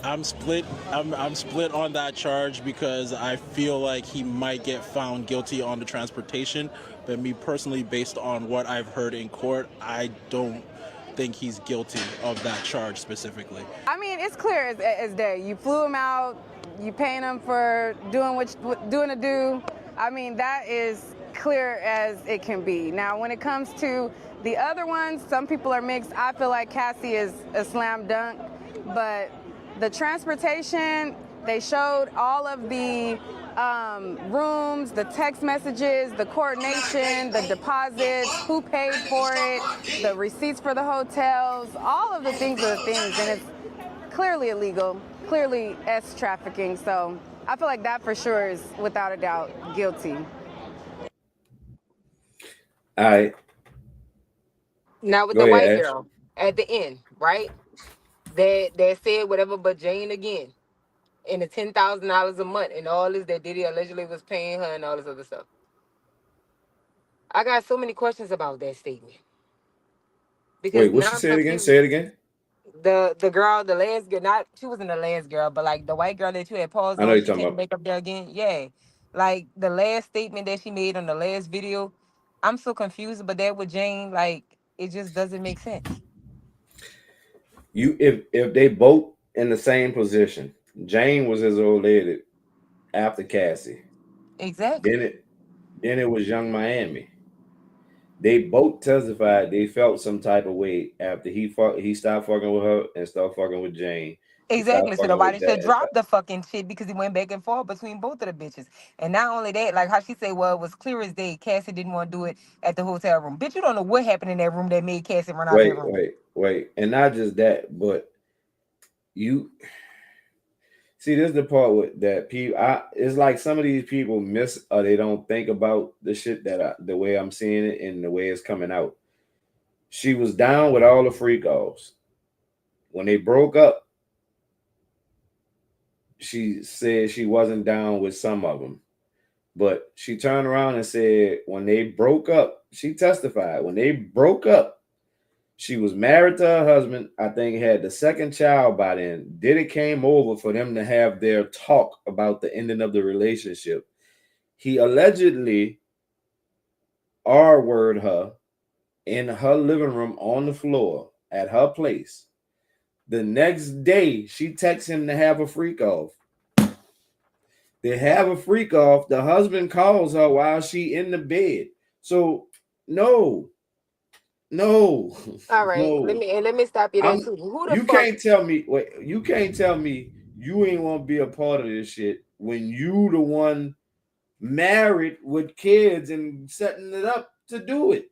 I'm split. I'm split on that charge because I feel like he might get found guilty on the transportation. But me personally, based on what I've heard in court, I don't think he's guilty of that charge specifically. I mean, it's clear as day. You flew him out. You paying him for doing doing a do. I mean, that is clear as it can be. Now, when it comes to the other ones, some people are mixed. I feel like Cassie is a slam dunk, but the transportation, they showed all of the rooms, the text messages, the coordination, the deposits, who paid for it, the receipts for the hotels, all of the things are the things, and it's clearly illegal, clearly trafficking. So I feel like that for sure is without a doubt guilty. All right. Now with Go the ahead, white Ash. girl at the end, right? That said whatever but Jane again. And the $10,000 a month and all this that Diddy allegedly was paying her and all this other stuff. I got so many questions about that statement. Because Wait, what now she I'm said again? confused. Say it again. The girl, the last girl, not she wasn't the last girl, but like the white girl that you had paused I know on, you're she talking came about. back up there again. Yeah. Like the last statement that she made on the last video, I'm so confused, but that with Jane, like it just doesn't make sense. You if they both in the same position, Jane was his old lady after Cassie. Exactly. Then it was Young Miami. They both testified they felt some type of way after he stopped fucking with her and started fucking with Jane. He stopped Exactly. So fucking with nobody that. should drop the fucking shit because he went back and forth between both of the bitches. And not only that, like how she said, well, it was clear as day Cassie didn't want to do it at the hotel room. Bitch, you don't know what happened in that room that made Cassie run out of that room. Wait. And not just that, but you see, this is the part with that people. It's like some of these people miss or they don't think about the shit the way I'm seeing it and the way it's coming out. She was down with all the freak offs. When they broke up, she said she wasn't down with some of them. But she turned around and said when they broke up, she testified. When they broke up, she was married to her husband. I think had the second child by then. Diddy came over for them to have their talk about the ending of the relationship. He allegedly R-worded her in her living room on the floor at her place. The next day, she texts him to have a freak off. They have a freak off. The husband calls her while she in the bed. So no. All right, let me stop you there too. Who the You fuck? can't tell me. Wait, you can't tell me you ain't want to be a part of this shit when you the one married with kids and setting it up to do it.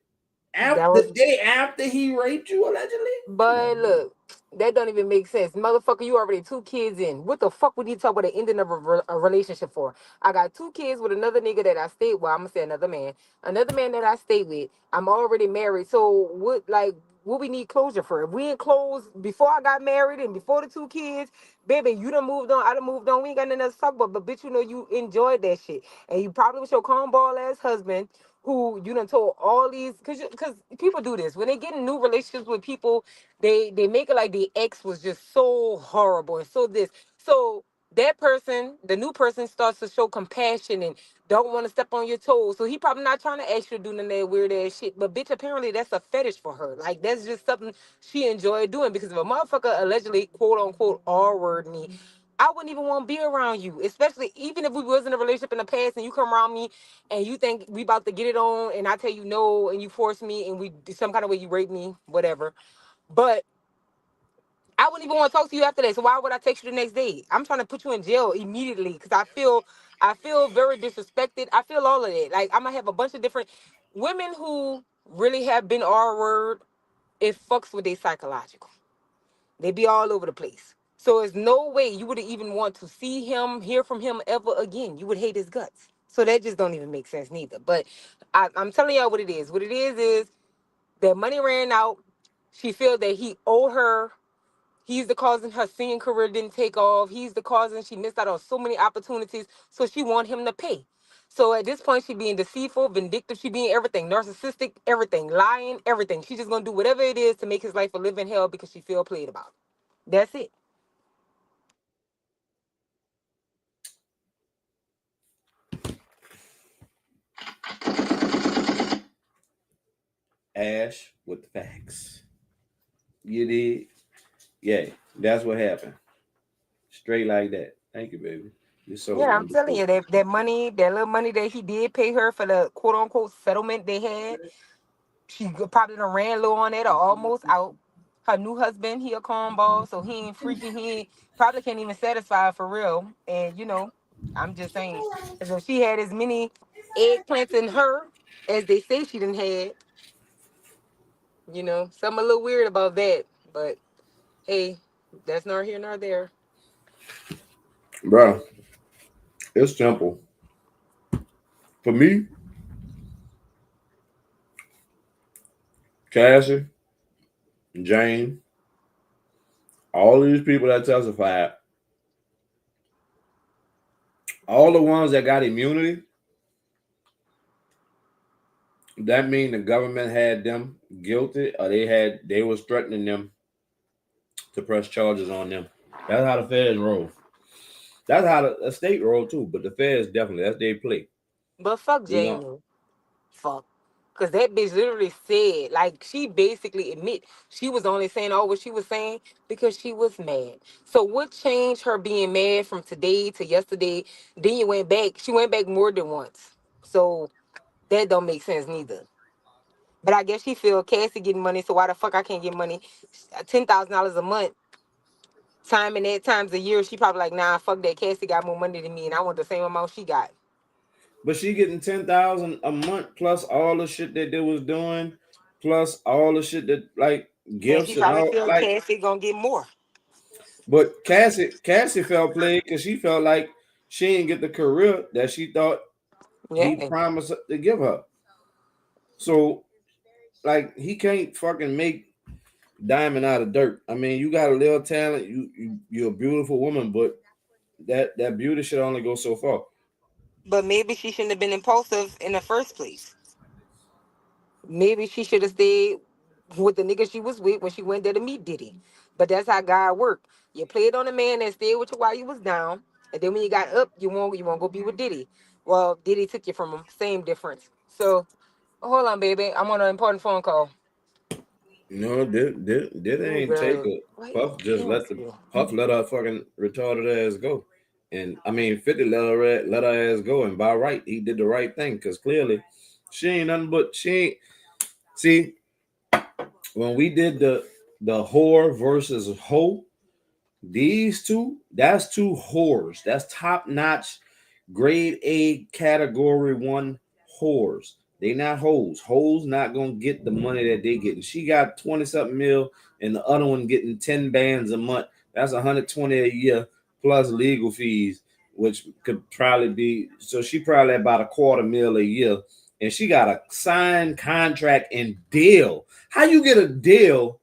The day after he raped you, allegedly. But look, that don't even make sense. Motherfucker, you already 2 kids in. What the fuck would you talk about the ending of a relationship for? I got 2 kids with another nigga that I stayed with. I'm gonna say another man. Another man that I stayed with. I'm already married. So what we need closure for? If we ain't closed before I got married and before the 2 kids, baby, you done moved on, I done moved on. We ain't got nothing else to talk about. But bitch, you know you enjoyed that shit. And you probably was your cornball ass husband who you done told all these because people do this when they get in new relationships with people, they make it like the ex was just so horrible and so this. So that person, the new person, starts to show compassion and don't want to step on your toes. So he probably not trying to ask you to do none of that weird ass shit. But bitch, apparently that's a fetish for her. Like that's just something she enjoyed doing because if a motherfucker allegedly quote unquote R word me I wouldn't even want to be around you, especially even if we was in a relationship in the past and you come around me and you think we about to get it on and I tell you no and you force me and we some kind of way you rape me, whatever. But I wouldn't even want to talk to you after that. So why would I text you the next day? I'm trying to put you in jail immediately because I feel very disrespected. I feel all of that. Like I'm gonna have a bunch of different women who really have been R word. It fucks with their psychological. They be all over the place. So there's no way you would even want to see him, hear from him ever again. You would hate his guts. So that just don't even make sense neither. But I'm telling y'all what it is. What it is that money ran out. She feel that he owed her. He's the cause her singing career didn't take off. He's the cause she missed out on so many opportunities. So she want him to pay. So at this point, she being deceitful, vindictive. She being everything, narcissistic, everything, lying, everything. She just gonna do whatever it is to make his life a living hell because she feel played about. That's it. Ash with the facts. You did? Yeah, that's what happened. Straight like that. Thank you, baby. You're so Yeah, I'm telling wonderful. you that money, that little money that he did pay her for the quote unquote settlement they had, she probably done ran low on it or almost out. Her new husband, he a cornball, so he ain't freaking. He ain't, probably can't even satisfy her for real. And I'm just saying, as if she had as many eggplants in her as they say she done had. Something a little weird about that. But hey, that's nor here nor there. Bro, it's simple. For me, Cassie, Jane, all these people that testified, all the ones that got immunity, that mean the government had them guilty or they was threatening them to press charges on them. That's how the feds roll. That's how the state roll too, but the feds definitely, that's their play. But fuck We gon' Jane. Fuck. Cause that bitch literally said, like, she basically admit she was only saying all what she was saying because she was mad. So what changed her being mad from today to yesterday? Then you went back. She went back more than once. So that don't make sense neither. But I guess she feel Cassie getting money, so why the fuck I can't get money? $10,000 a month, time and that times a year. She probably like, nah, fuck that. Cassie got more money than me, and I want the same amount she got. but she getting 10,000 a month plus all the shit that they was doing, plus all the shit that like And she gifts and probably all feel like. Cassie gonna get more. But Cassie felt played because she felt like she didn't get the career that she thought he Yeah. promised to give her. So like he can't fucking make diamond out of dirt. I mean, you got a little talent. You're a beautiful woman, but that beauty should only go so far. But maybe she shouldn't have been impulsive in the first place. Maybe she should have stayed with the nigga she was with when she went there to meet Diddy. But that's how God worked. You played on a man that stayed with you while you was down, and then when you got up, you won't go be with Diddy. Well, Diddy took you from him. Same difference. So hold on, baby. I'm on an important phone call. No, did Ooh, ain't take girl. a Why you Puff. Just let the cancel? Puff let her fucking retarded ass go, and I mean 50 let her ass go, and by right he did the right thing because clearly she ain't nothing but she ain't. See, when we did the whore versus hoe, these two, that's two whores. That's top notch, grade A, category one whores. They not hoes. Hoes not gonna get the money that they getting. She got 20 something mil, and the other one getting 10 bands a month. That's 120 a year plus legal fees, which could probably be so she probably about a quarter mil a year. And she got a signed contract and deal. How you get a deal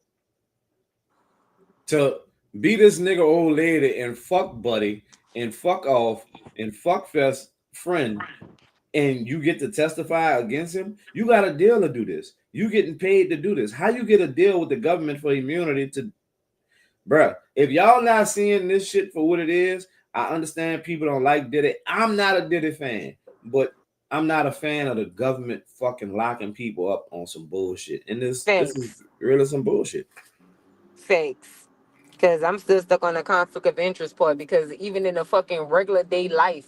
to be this nigga old lady and fuck buddy and fuck off and fuck fest friend and you get to testify against him? You got a deal to do this. You getting paid to do this. How you get a deal with the government for immunity to, bruh? If y'all not seeing this shit for what it is, I understand people don't like Diddy. I'm not a Diddy fan, but I'm not a fan of the government fucking locking people up on some bullshit. And this is Thanks. really some bullshit. Thanks. Because I'm still stuck on the conflict of interest part. Because even in a fucking regular day life,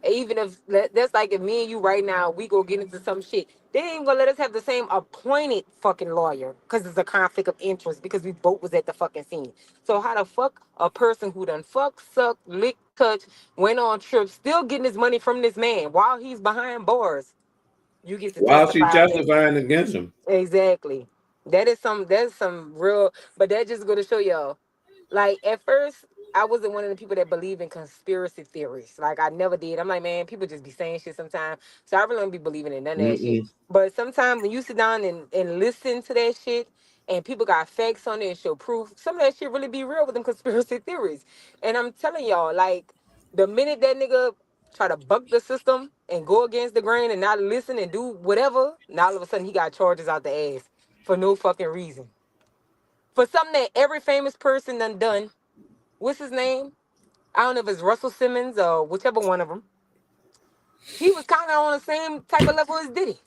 even if that's like if me and you right now, we go get into some shit, they ain't even gonna let us have the same appointed fucking lawyer because it's a conflict of interest because we both was at the fucking scene. So how the fuck a person who done fuck, suck, lick, touch, went on trips, still getting his money from this man while he's behind bars? You get to While she testify against him. testifying against him. Exactly. That's some real, but that just go to show y'all. Like at first, I wasn't one of the people that believe in conspiracy theories. Like I never did. I'm like, man, people just be saying shit sometimes. So I really don't be believing in none of that shit. Mm-mm. But sometimes when you sit down and listen to that shit and people got facts on it and show proof, some of that shit really be real with them conspiracy theories. And I'm telling y'all, like, the minute that nigga try to buck the system and go against the grain and not listen and do whatever, now all of a sudden he got charges out the ass for no fucking reason. For something that every famous person done. What's his name? I don't know if it's Russell Simmons or whichever one of them. He was kind of on the same type of level as Diddy.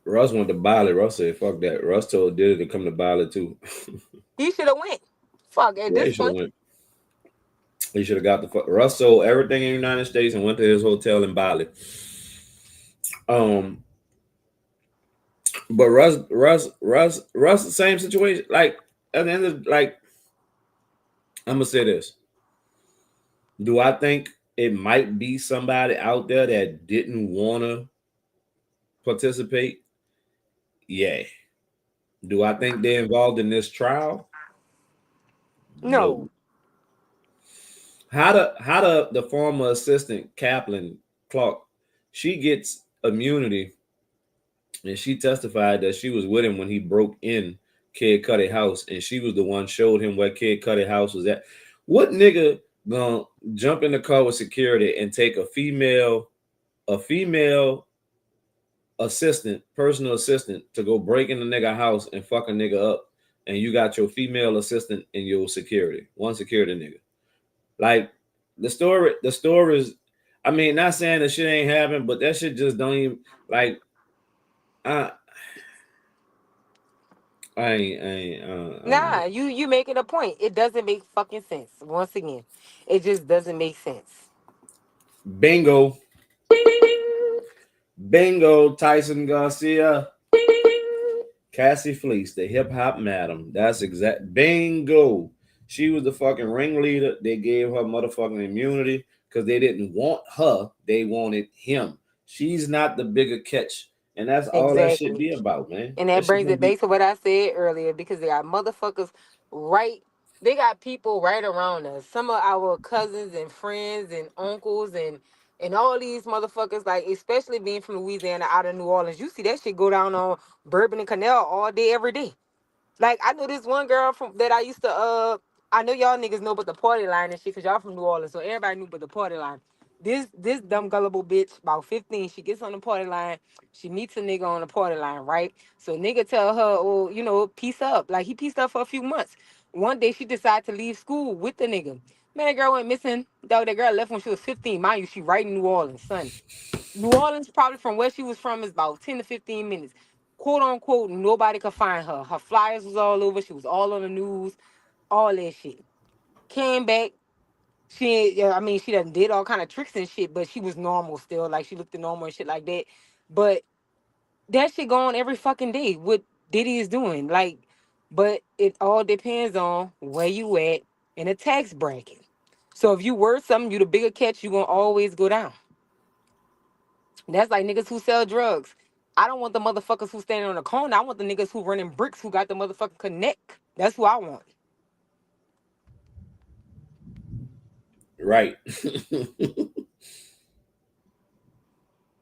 Russ went to Bali. Russ said, fuck that. Russ told Diddy to come to Bali too. He should have went. Fuck, at Yeah, he this should have point. went. He should have got the fuck. Russ sold everything in the United States and went to his hotel in Bali. But Russ, the same situation. Like at the end of like, I'm gonna say this. Do I think it might be somebody out there that didn't want to participate? Yeah. Do I think they're involved in this trial? No. No. How the former assistant Kaplan Clark, she gets immunity, and she testified that she was with him when he broke in Kid Cudi house, and she was the one showed him where Kid Cudi house was at. What nigga gonna jump in the car with security and take a female personal assistant, to go break in the nigga house and fuck a nigga up, and you got your female assistant and your one security nigga? Like the story is, I mean, not saying that shit ain't happened, but that shit just don't even like. I Nah, you making a point. It doesn't make fucking sense. Once again, it just doesn't make sense. Bingo, Tyson Garcia, Cassie Fleece, the hip hop madam. That's exact. Bingo. She was the fucking ringleader. They gave her motherfucking immunity because they didn't want her. They wanted him. She's not the bigger catch. And that's all that should Exactly. be about, man. And That that shit brings gonna it be back to what I said earlier because they got motherfuckers right. They got people right around us. Some of our cousins and friends and uncles and all these motherfuckers, like especially being from Louisiana out of New Orleans. You see that shit go down on Bourbon and Canal all day, every day. Like I know this one girl from that I used to I know y'all niggas know but the party line and shit because y'all from New Orleans, so everybody knew but the party line. This dumb gullible bitch, about 15, she gets on the party line, she meets a nigga on the party line, right? So nigga tell her, oh, peace up. Like he pieced up for a few months. One day she decided to leave school with the nigga. Man, that girl went missing. Dog, that girl left when she was 15. Mind you, she right in New Orleans, son. New Orleans, probably from where she was from, is about 10 to 15 minutes. Quote unquote, nobody could find her. Her flyers was all over. She was all on the news, all that shit. Came back. She done did all kind of tricks and shit, but she was normal still. Like, she looked normal and shit like that. But that shit go on every fucking day. What Diddy is doing. Like, but it all depends on where you at in a tax bracket. So if you worth something, you the bigger catch, you gonna always go down. That's like niggas who sell drugs. I don't want the motherfuckers who standing on the corner. I want the niggas who running bricks who got the motherfucking connect. That's who I want. right.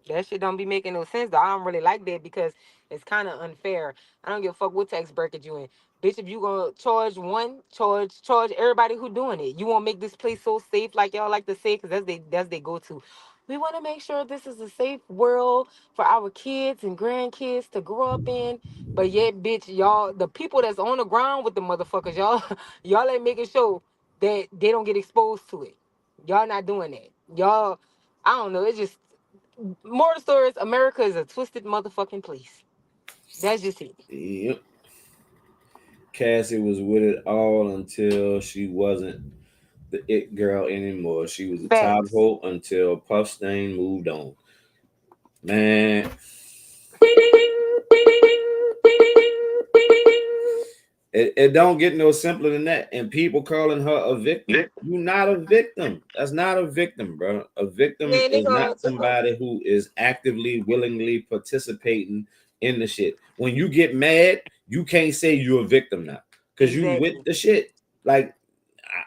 That shit don't be making no sense though. I don't really like that because it's kind of unfair. I don't give a fuck what tax bracket you in. Bitch, if you gonna charge one, charge everybody who doing it. You wanna make this place so safe like y'all like to say, because that's they go to. We want to make sure this is a safe world for our kids and grandkids to grow up in. But yet, bitch, y'all, the people that's on the ground with the motherfuckers, y'all, y'all ain't making sure that they don't get exposed to it. Y'all not doing that. Y'all, I don't know. It's just more of the story is America is a twisted motherfucking place. That's just it. Yep. Cassie was with it all until she wasn't the it girl anymore. She was the top Facts. hope until Puff Stain moved on. Man, it don't get no simpler than that. And people calling her a victim. You're not a victim. That's not a victim, bro. A victim Man, they is gonna not somebody who is actively, willingly participating in the shit. When you get mad, you can't say you're a victim now because you with exactly. the shit. Like,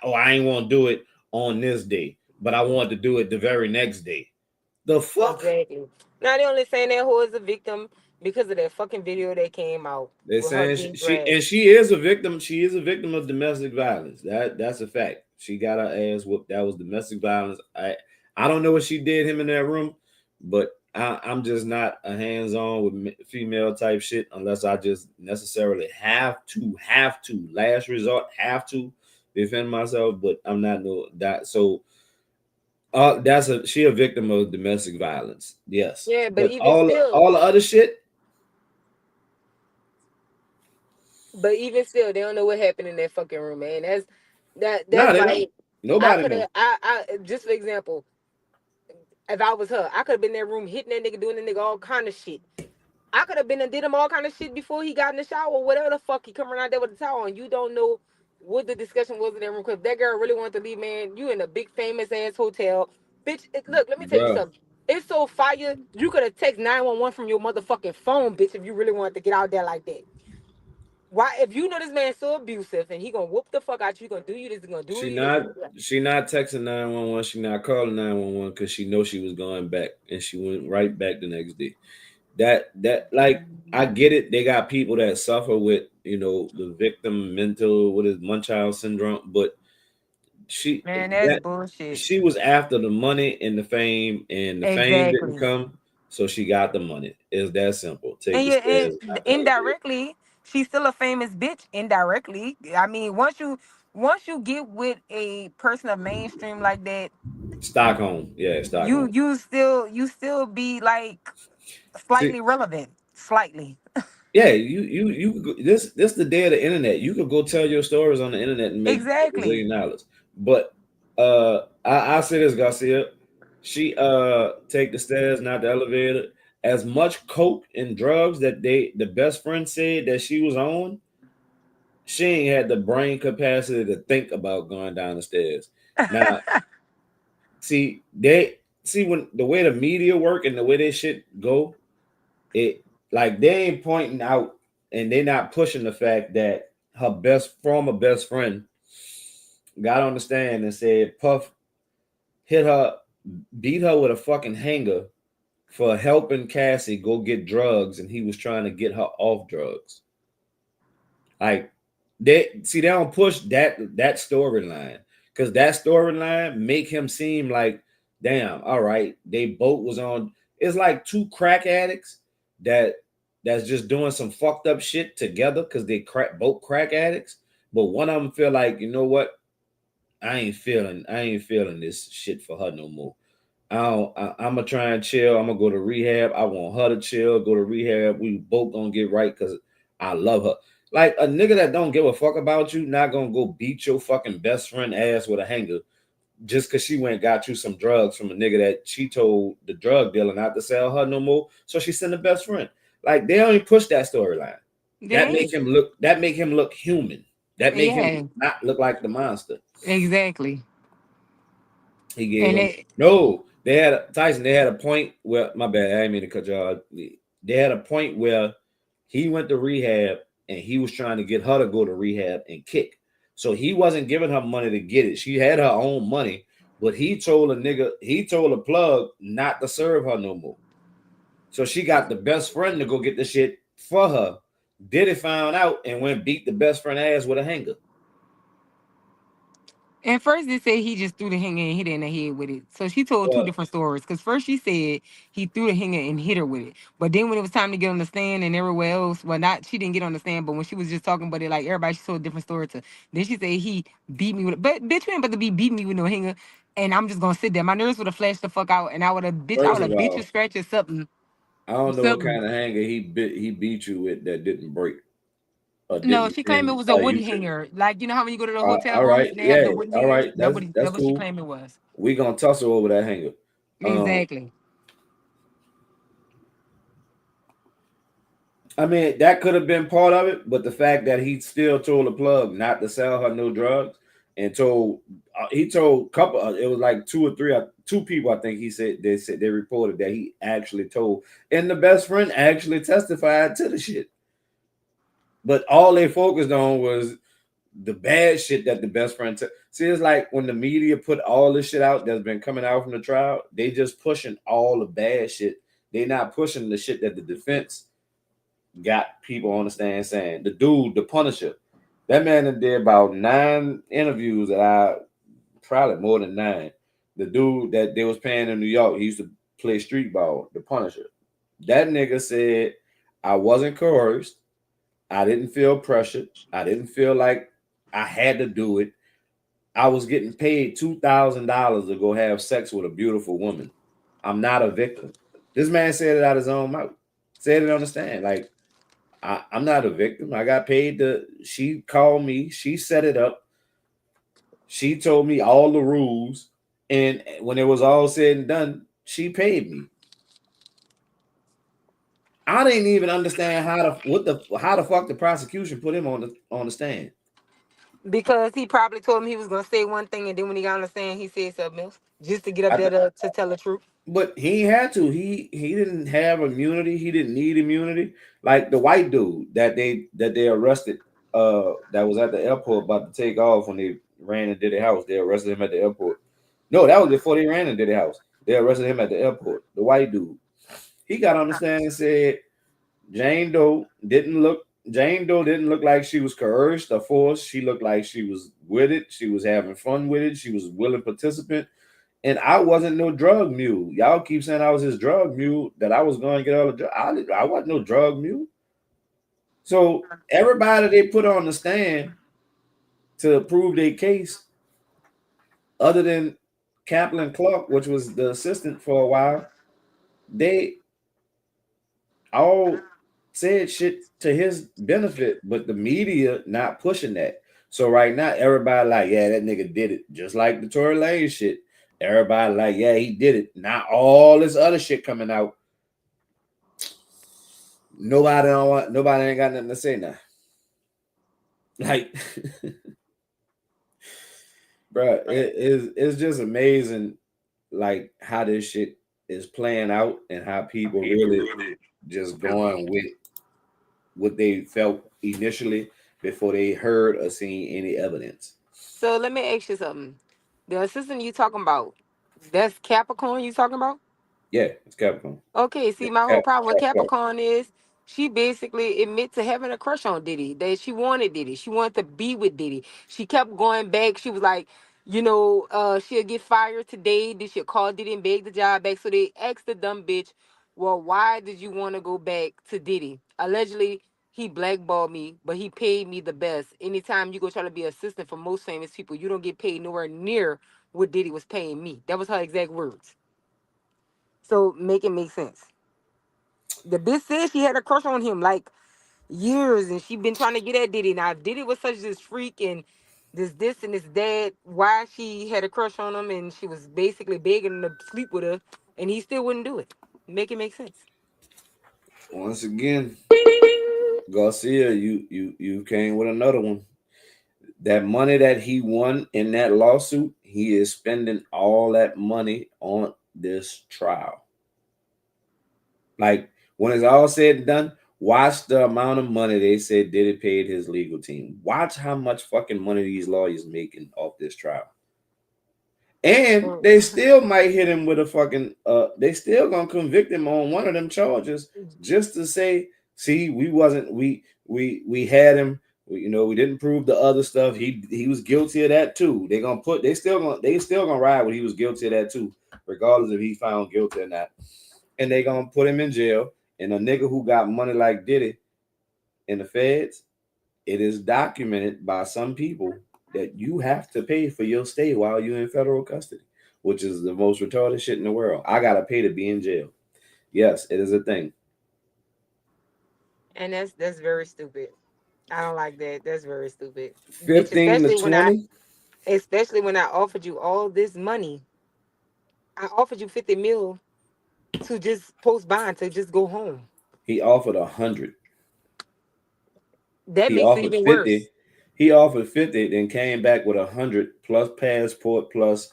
I ain't want to do it on this day, but I want to do it the very next day. The fuck? Exactly. Now they only saying that who is a victim because of that fucking video that came out They're with her saying getting and dragged. she is a victim. She is a victim of domestic violence. That's a fact. She got her ass whooped. That was domestic violence. I don't know what she did him in that room, but I'm just not a hands-on with female type shit unless I just necessarily have to last resort have to defend myself. But I'm not no that so. She a victim of domestic violence. Yes, Yeah, but but even still, all the other shit. they don't know what happened in that fucking room, man. Nah, That's they don't. like I Nobody could know. have I just for example, if I was her, I could have been in that room hitting that nigga, doing that nigga all kind of shit. I could have been and did him all kind of shit before he got in the shower, whatever the fuck he coming out there with the towel on. You don't know what the discussion was in that room. Cause if that girl really wanted to leave, man, you in a big famous ass hotel. Bitch, look, let me tell you Bro, something. It's so fire, you could have text 911 from your motherfucking phone, bitch, if you really wanted to get out there like that. Why if you know this man's so abusive and he gonna whoop the fuck out you, gonna do you this, gonna do she you this. not she not texting 911. She not calling 911 because she know she was going back, and she went right back the next day. That like I get it. They got people that suffer with the victim mental what is Munchausen syndrome, but she Man, that's that bullshit. she was after the money and the fame didn't Exactly. come, so she got the money. It's that simple. Take And the you stairs, and not the elevator. indirectly, she's still a famous bitch. Indirectly, I mean, once you get with a person of mainstream like that, Stockholm, yeah, you Stockholm. you still be like See, slightly relevant, slightly. yeah, this the day of the internet. You could go tell your stories on the internet and make a Exactly. zillion dollars. But I say this, Garcia. She take the stairs, not the elevator. As much coke and drugs that the best friend said that she was on, she ain't had the brain capacity to think about going down the stairs. Now, see when the way the media work and the way this shit go, it like they ain't pointing out and they not pushing the fact that her former best friend got on the stand and said Puff hit her, beat her with a fucking hanger for helping Cassie go get drugs, and he was trying to get her off drugs. Like they don't push that storyline because that storyline make him seem like damn, all right, they both was on. It's like two crack addicts that's just doing some fucked up shit together because they both crack addicts, but one of them feel like you know what, I ain't feeling this shit for her no more. I'm gonna try and chill. I'm gonna go to rehab. I want her to chill, go to rehab. We both gonna get right because I love her. Like a nigga that don't give a fuck about you, not gonna go beat your fucking best friend ass with a hanger just because she went and got you some drugs from a nigga that she told the drug dealer not to sell her no more. So she sent a best friend. Like they only push that storyline. That They make him look. That make him look human. That make him yeah, not look like the monster. exactly. He gave And him it no. They had Tyson. They had a point where my bad. I didn't mean to cut y'all. They had a point where he went to rehab and he was trying to get her to go to rehab and kick. So he wasn't giving her money to get it. She had her own money, but he told a plug not to serve her no more. So she got the best friend to go get the shit for her. Diddy found out and went beat the best friend ass with a hanger. And first they said he just threw the hanger and hit her in the head with it. So she told two Well, different stories. Cause first she said he threw the hanger and hit her with it. But then when it was time to get on the stand and everywhere else, well not she didn't get on the stand, but when she was just talking about it, like everybody she told a different story to. Then she said he beat me with it. But bitch, you ain't about to be beating me with no hanger. And I'm just gonna sit there. My nerves would have flashed the fuck out and I would have first of bit you, all, scratch or something. I don't know what Something. kind of hanger he beat you with that didn't break. No, didn't. she claimed it And was a wooden you hanger. Like, you know how when you go to the hotel all rooms right, and they have yeah, the wooden all hangers? right. That's That's what she cool. claimed it was. We gonna tussle over that hanger. Exactly. I mean, that could have been part of it, but the fact that he still told the plug not to sell her no drugs, and told he told couple, it was like two or three, two people. I think he said they reported that he actually told, and the best friend actually testified to the shit. But all they focused on was the bad shit that the best friend took. See, it's like when the media put all this shit out that's been coming out from the trial, they just pushing all the bad shit. They not pushing the shit that the defense got people on the stand saying. The dude, the Punisher, that man that did about 9 interviews that I probably more than 9. The dude that they was paying in New York, he used to play street ball, the Punisher. That nigga said, I wasn't coerced. I didn't feel pressured. I didn't feel like I had to do it. I was getting paid $2,000 to go have sex with a beautiful woman. I'm not a victim. This man said it out his own mouth. Said it on the stand. Like, I'm not a victim. I got paid she called me. She set it up. She told me all the rules. And when it was all said and done, she paid me. I didn't even understand how the fuck the prosecution put him on the stand. Because he probably told him he was gonna say one thing, and then when he got on the stand, he said something else just to get up there to tell the truth. But he had to. He didn't have immunity. He didn't need immunity. Like the white dude that they arrested, that was at the airport about to take off when they ran and did the house. They arrested him at the airport. No, that was before they ran and did the house. They arrested him at the airport. The white dude. He got on the stand and said Jane Doe didn't look like she was coerced or forced. She looked like she was with it. She was having fun with it. She was a willing participant. And I wasn't no drug mule. Y'all keep saying I was his drug mule, that I was going to get all the drugs. I wasn't no drug mule. So everybody they put on the stand to prove their case, other than Kaplan Clark, which was the assistant for a while, they all said shit to his benefit, but the media not pushing that. So right now, everybody like, yeah, that nigga did it. Just like the Tory Lane shit. Everybody like, yeah, he did it. Not all this other shit coming out. Nobody ain't got nothing to say now. Like, bro, it's just amazing, like how this shit is playing out and how people really just going with what they felt initially before they heard or seen any evidence. So let me ask you something. The assistant you talking about, that's Capricorn you talking about? Yeah, it's Capricorn. Okay, see, Yeah, my whole problem with Cap. Capricorn is she basically admit to having a crush on Diddy, that she wanted Diddy. She wanted to be with Diddy. She kept going back. She was like, she'll get fired today. Then she'll call Diddy and beg the job back. So they asked the dumb bitch, well, why did you want to go back to Diddy? Allegedly, he blackballed me, but he paid me the best. Anytime you go try to be assistant for most famous people, you don't get paid nowhere near what Diddy was paying me. That was her exact words. So make it make sense. The bitch said she had a crush on him like years, and she been trying to get at Diddy. Now, if Diddy was such this freak and this and this that, why she had a crush on him, and she was basically begging him to sleep with her, and he still wouldn't do it. Make it make sense. Once again, Garcia, you came with another one. That money that he won in that lawsuit, he is spending all that money on this trial. Like, when it's all said and done, watch the amount of money they said Diddy paid his legal team. Watch how much fucking money these lawyers making off this trial. And they still might hit him with a fucking they still gonna convict him on one of them charges just to say, see, we had him, we didn't prove the other stuff. He was guilty of that too. They still gonna ride when he was guilty of that too, regardless if he found guilty or not. And they gonna put him in jail. And a nigga who got money like Diddy in the feds, it is documented by some people that you have to pay for your stay while you're in federal custody, which is the most retarded shit in the world. I gotta pay to be in jail. Yes, it is a thing. And that's very stupid. I don't like that. That's very stupid, bitch. 15 to 20. Especially when I offered you all this money. I offered you 50 mil to just post bond to just go home. He offered 100. That He makes it offered even 50. worse. He offered 50, then came back with 100 plus passport plus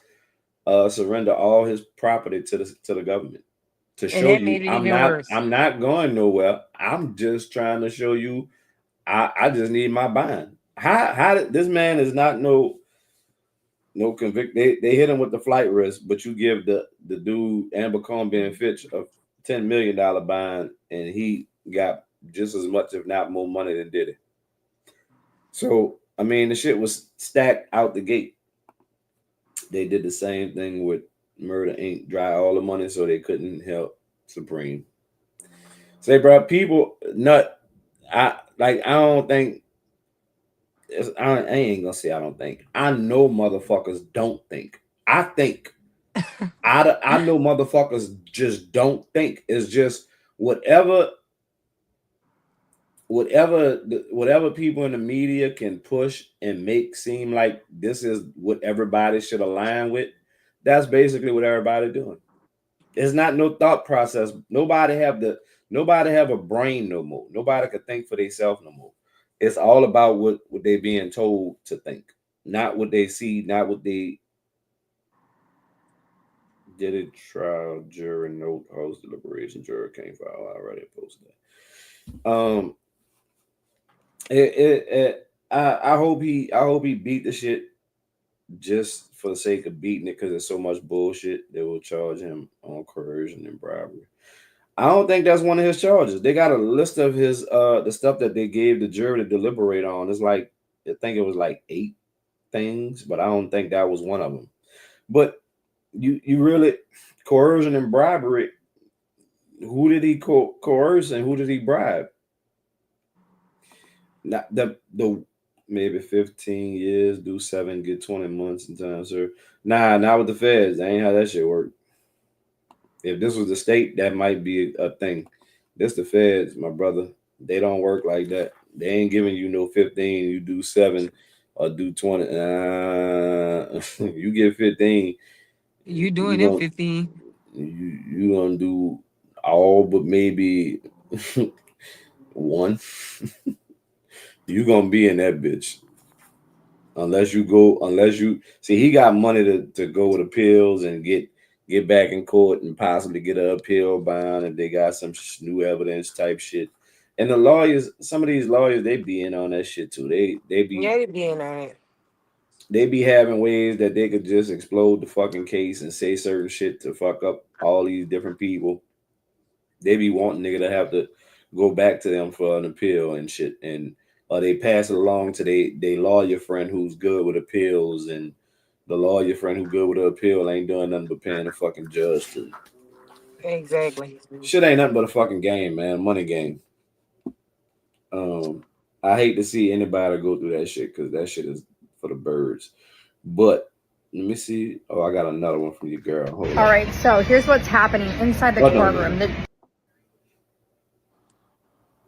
surrender all his property to the government to And show that you made it even worse. I'm not going nowhere. I'm just trying to show you I just need my bond. How did this man is not no convict. They hit him with the flight risk, but you give the dude Abercrombie and Fitch a $10 million bond, and he got just as much, if not more, money than Diddy. So I mean, the shit was stacked out the gate. They did the same thing with Murder Inc. Dry all the money so they couldn't help Supreme. Say, bro, people nut. I don't think. I ain't gonna say I don't think. I know motherfuckers don't think. I think. I know motherfuckers just don't think. It's just whatever whatever people in the media can push and make seem like this is what everybody should align with. That's basically what everybody doing. It's not no thought process. Nobody have a brain no more. Nobody could think for themselves no more. It's all about what they being told to think, not what they see, not what they did. It trial jury note host deliberation juror came file. I already posted that. I hope he beat the shit just for the sake of beating it because there's so much bullshit. They will charge him on coercion and bribery. I don't think that's one of his charges. They got a list of his the stuff that they gave the jury to deliberate on. It's like I think it was like 8 things, but I don't think that was one of them. But you really coercion and bribery. Who did he coerce and who did he bribe? Not the maybe 15 years, do 7, get 20 months in time, sir. Nah, not with the feds. That ain't how that shit work. If this was the state, that might be a thing. This the feds, my brother. They don't work like that. They ain't giving you no 15. You do 7 or do 20. You get 15. You You doing in gonna 15. you gonna do all but maybe one. You gonna be in that bitch. Unless you see he got money to go with appeals and get back in court and possibly get an appeal bond if they got some new evidence type shit. And the lawyers, some of these lawyers, they be in on that shit too. Yeah, they being on it. They be having ways that they could just explode the fucking case and say certain shit to fuck up all these different people. They be wanting nigga to have to go back to them for an appeal and shit, and they pass it along to they lawyer friend who's good with appeals, and the lawyer friend who good with the appeal ain't doing nothing but paying the fucking judge to. Exactly. Shit ain't nothing but a fucking game, man, money game. I hate to see anybody go through that shit because that shit is for the birds. But let me see. Oh, I got another one from your girl. Hold All right, so here's what's happening inside the courtroom.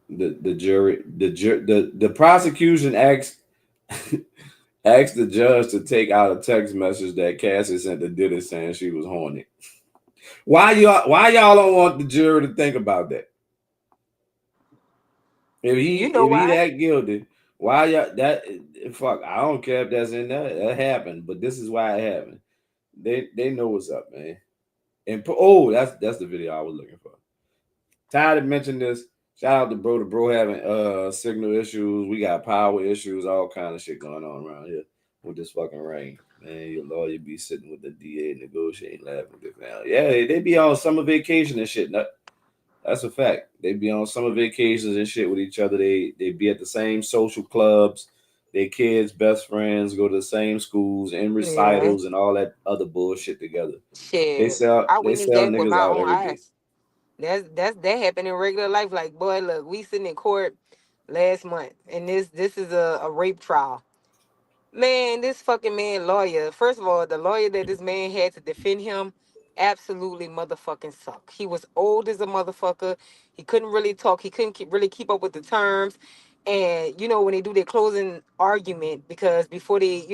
The jury, the prosecution asked asked the judge to take out a text message that Cassie sent to Diddy saying she was horny. Why y'all don't want the jury to think about that? If You know he why? that guilty, why y'all that fuck? I don't care if that's in there. That happened, but this is why it happened. They know what's up, man. And that's the video I was looking for. Tired of mentioning this. Shout out to bro. The bro having signal issues. We got power issues. All kind of shit going on around here with this fucking rain. Man, your lawyer be sitting with the DA negotiating, laughing with the family. Yeah, they be on summer vacation and shit. That's a fact. They be on summer vacations and shit with each other. They be at the same social clubs. Their kids, best friends, go to the same schools and Yeah. recitals and all that other bullshit together. They Shit. sell I they witnessed sell that with niggas my out own every day. eyes. That happened in regular life. Like, boy, look, we sitting in court last month, and this is a rape trial. Man, this fucking man lawyer. First of all, the lawyer that this man had to defend him absolutely motherfucking suck. He was old as a motherfucker. He couldn't really talk. He couldn't really keep up with the terms. And when they do their closing argument, because before they,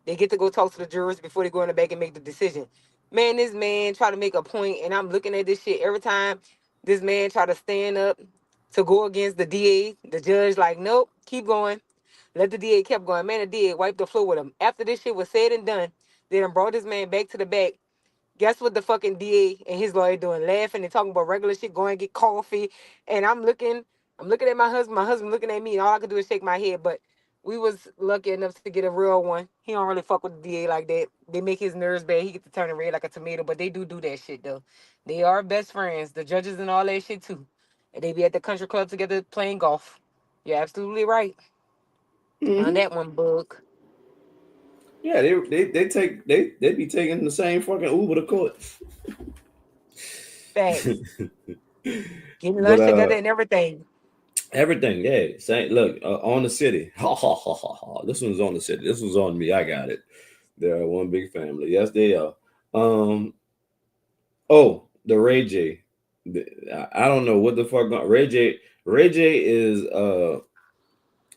they get to go talk to the jurors before they go in the back and make the decision. Man, this man try to make a point, and I'm looking at this shit every time. This man try to stand up to go against the DA. The judge like, nope, keep going. Let the DA kept going. Man, the DA wiped the floor with him. After this shit was said and done, they done brought this man back to the back. Guess what the fucking DA and his lawyer doing? Laughing and talking about regular shit, going and get coffee. And I'm looking at my husband looking at me, and all I could do is shake my head. But we was lucky enough to get a real one. He don't really fuck with the DA like that. They make his nerves bad. He get to turn red like a tomato, but they do that shit though. They are best friends, the judges and all that shit too. And they be at the country club together playing golf. You're absolutely right on that one, Bug. Yeah, they be taking the same fucking Uber to court. Facts. Getting But lunch together and everything. everything, yeah. Same. Look, on the city. Ha ha ha ha ha. This one's on the city. This one's on me. I got it. They're one big family. Yes, they are. Oh, the Ray J. I don't know what the fuck. Ray J. Ray J is.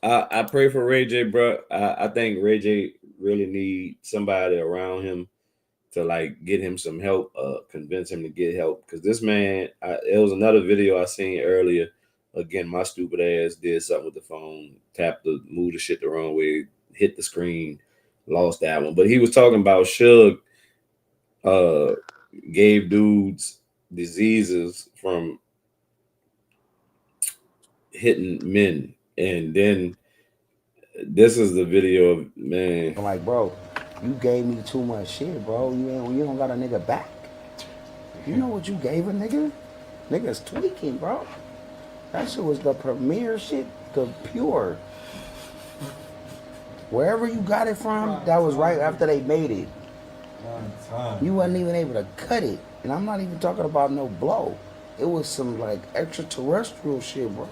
I pray for Ray J, bro. I think Ray J really need somebody around him to like get him some help, convince him to get help. Because this man, it was another video I seen earlier. Again, my stupid ass did something with the phone, moved the shit the wrong way, hit the screen, lost that one. But he was talking about Suge gave dudes diseases from hitting men. And then this is the video of, man. I'm like, bro, you gave me too much shit, bro. You don't got a nigga back. You know what you gave a nigga? Nigga's tweaking, bro. That shit was the premier shit, the pure. Wherever you got it from, that was right after they made it. You wasn't even able to cut it. And I'm not even talking about no blow. It was some like extraterrestrial shit, bro.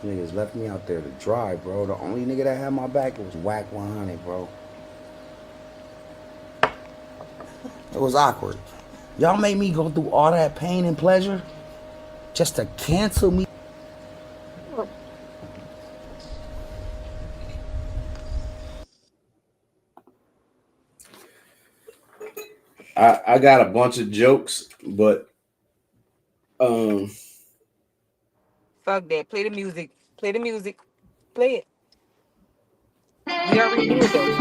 Niggas left me out there to dry, bro. The only nigga that had my back was Whack 100, bro. It was awkward. Y'all made me go through all that pain and pleasure just to cancel me. I got a bunch of jokes, but fuck that. Play the music. Play the music. Play it. We already knew it though.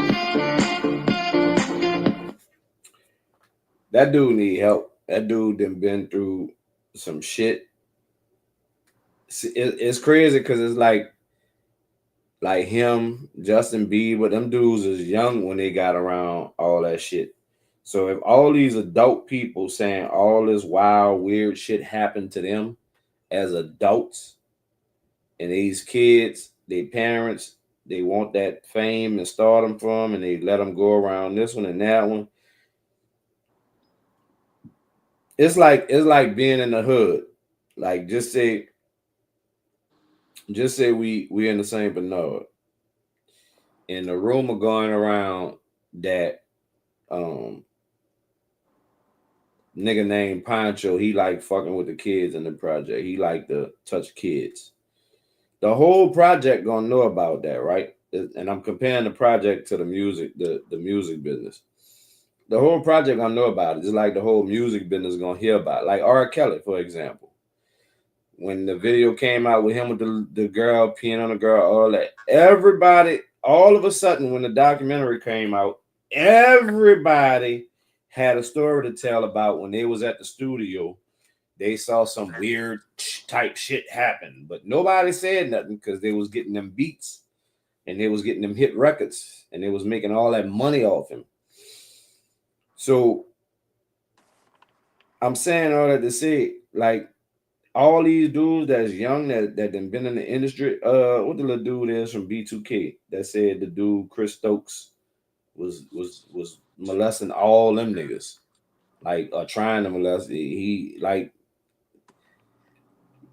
That dude need help. That dude done been through some shit. It's crazy because it's like him, Justin Bieber, them dudes is young when they got around all that shit. So if all these adult people saying all this wild, weird shit happened to them as adults, and these kids, their parents, they want that fame and stardom from, and they let them go around this one and that one. It's like being in the hood. Like just say we in the St. Bernard, and the rumor going around that nigga named Pancho, he like fucking with the kids in the project. He like to touch kids. The whole project gonna know about that, right? And I'm comparing the project to the music, the music business. The whole project gonna know about it. Just like the whole music business gonna hear about it. Like R. Kelly, for example. When the video came out with him with the girl peeing on the girl, all that. Everybody, all of a sudden, when the documentary came out, everybody had a story to tell about when they was at the studio. They saw some weird type shit happen, but nobody said nothing because they was getting them beats and they was getting them hit records and they was making all that money off him. So I'm saying all that to say, like, all these dudes that's young that done been in the industry. What the little dude is from B2K that said the dude Chris Stokes was molesting all them niggas, like trying to molest. He like,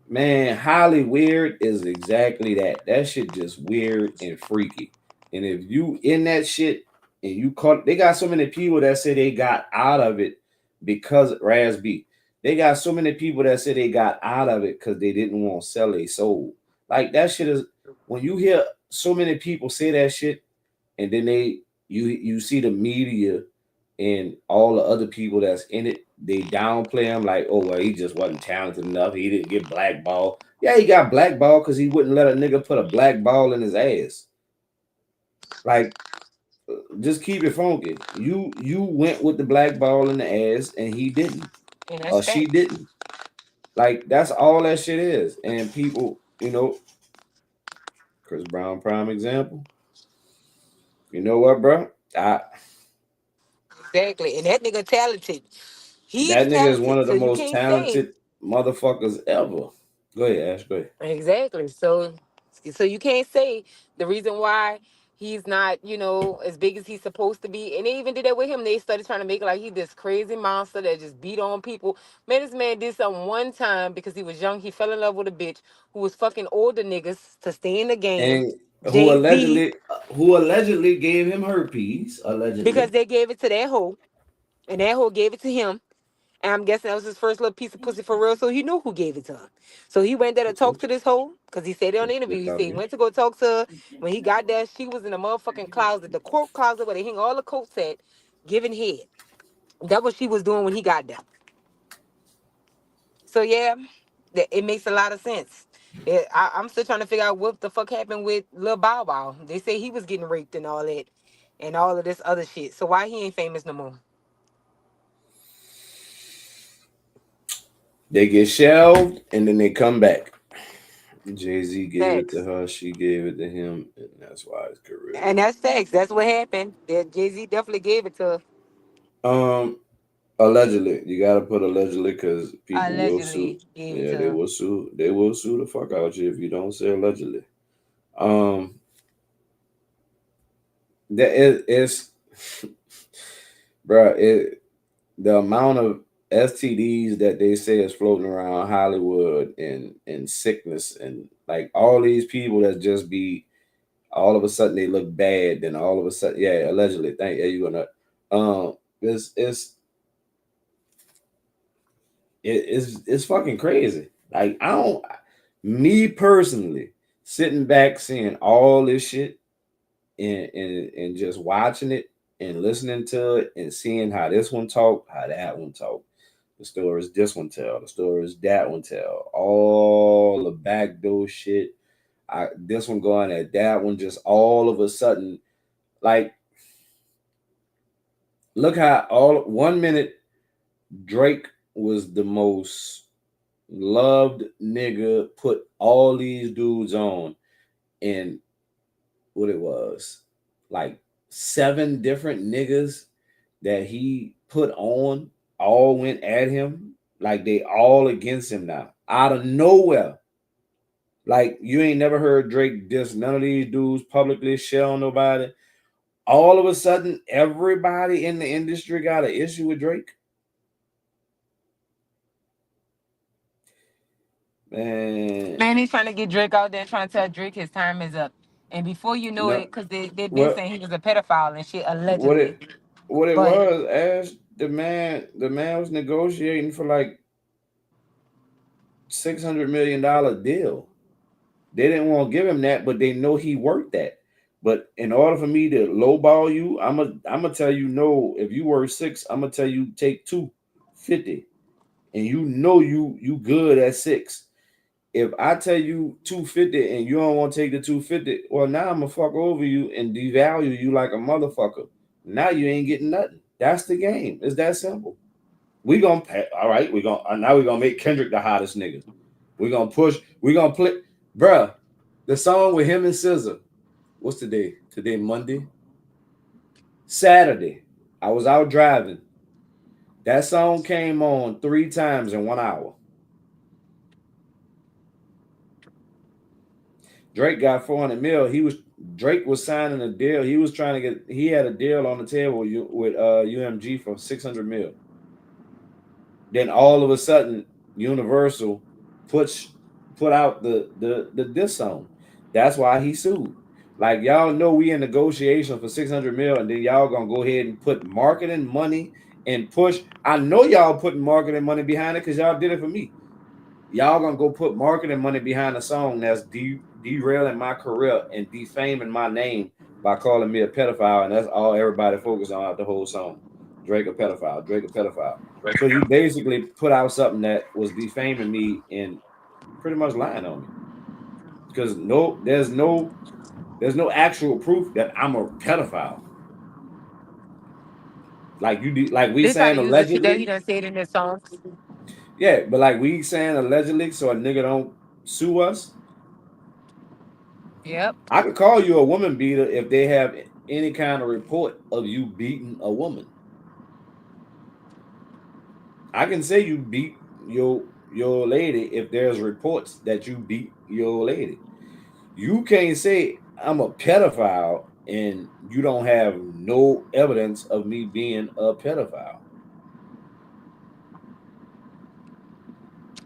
man, highly weird is exactly that. That shit just weird and freaky. And if you in that shit and you caught, they got so many people that say they got out of it because Raz B. They got so many people that say they got out of it because they didn't want to sell their soul. Like that shit is when you hear so many people say that shit, and then you see the media and all the other people that's in it, they downplay him like, oh well, he just wasn't talented enough. He didn't get blackballed. Yeah, he got blackballed because he wouldn't let a nigga put a black ball in his ass. Like, just keep it funky. You went with the black ball in the ass, and he didn't, And or that's she facts. didn't. Like that's all that shit is. And people, Chris Brown, prime example. You know what, bro? Exactly. And that nigga talented. He's That nigga is one talented. of the So you most can't say talented motherfuckers ever. Go ahead, Ash. Go ahead. exactly. So you can't say the reason why he's not, as big as he's supposed to be. And they even did that with him. They started trying to make it like he this crazy monster that just beat on people. Man, this man did something one time because he was young. He fell in love with a bitch who was fucking older niggas to stay in the game. And who Jay-Z, allegedly who allegedly gave him herpes, because allegedly. they gave it to that hoe. And that hoe gave it to him. And I'm guessing that was his first little piece of pussy for real, so he knew who gave it to him. So he went there to talk to this hoe, because he said it on the interview. He said he went to go talk to her. When he got there, she was in the motherfucking closet, the coat closet where they hang all the coats at, giving head. That's what she was doing when he got there. So yeah, it makes a lot of sense. I'm still trying to figure out what the fuck happened with Lil Bow Wow. They say he was getting raped and all that, and all of this other shit. So why he ain't famous no more? They get shelved and then they come back. Jay-Z gave it to Facts. her, she gave it to him, and that's why his career And that's facts. That's what happened. Jay-Z definitely gave it to her. went. Allegedly, you gotta put allegedly because people will sue. Allegedly gave it Yeah, to they her. will sue. They will sue the fuck out you if you don't say allegedly. Um, that it's, bro. The amount of STDs that they say is floating around Hollywood and sickness and like all these people that just be all of a sudden they look bad, then all of a sudden, yeah, allegedly. Thank you gonna it's it's fucking crazy. Like I don't, me personally, sitting back seeing all this shit and just watching it and listening to it and seeing how this one talk, how that one talk, the stories this one tell, the stories that one tell, all the backdoor shit. This one going at that one, just all of a sudden, like look how all 1 minute Drake was the most loved nigga, put all these dudes on, and what it was like 7 different niggas that he put on all went at him, like they all against him now out of nowhere. Like you ain't never heard Drake diss none of these dudes publicly, shell nobody. All of a sudden everybody in the industry got an issue with Drake. Man, Man, he's trying to get Drake out there, trying to tell Drake his time is up. And before you know no, it, because they've been what saying he was a pedophile and shit, what allegedly. it what it But was, Ash, the man was negotiating for like $600 million deal. They didn't want to give him that, but they know he worked that. But in order for me to lowball you, I'm gonna tell you no. If you worth six, I'm gonna tell you take 250, and you good at six. If I tell you 250 and you don't want to take the 250, well now I'm gonna fuck over you and devalue you like a motherfucker. Now you ain't getting nothing. That's the game. It's that simple. We gonna pay, all right. We gonna now we gonna make Kendrick the hottest nigga. We gonna push. We gonna play, bruh. The song with him and SZA. What's today? Today Monday. Saturday. I was out driving. That song came on 3 times in 1 hour. Drake got 400 mil. Drake was signing a deal. He was trying to get. He had a deal on the table with UMG for 600 mil. Then all of a sudden, Universal put out the diss song. That's why he sued. Like y'all know we in negotiation for 600 mil, and then y'all gonna go ahead and put marketing money and push. I know y'all putting marketing money behind it because y'all did it for me. Y'all gonna go put marketing money behind a song that's derailing my career and defaming my name by calling me a pedophile, and that's all everybody focused on out the whole song. Drake a pedophile, Drake a pedophile. So you basically put out something that was defaming me and pretty much lying on me. Because there's no actual proof that I'm a pedophile. Like like we They try to saying use the shit that he allegedly. done said in his songs. Yeah, but like we saying allegedly, so a nigga don't sue us. Yep. I could call you a woman beater if they have any kind of report of you beating a woman. I can say you beat your lady if there's reports that you beat your lady. You can't say I'm a pedophile and you don't have no evidence of me being a pedophile.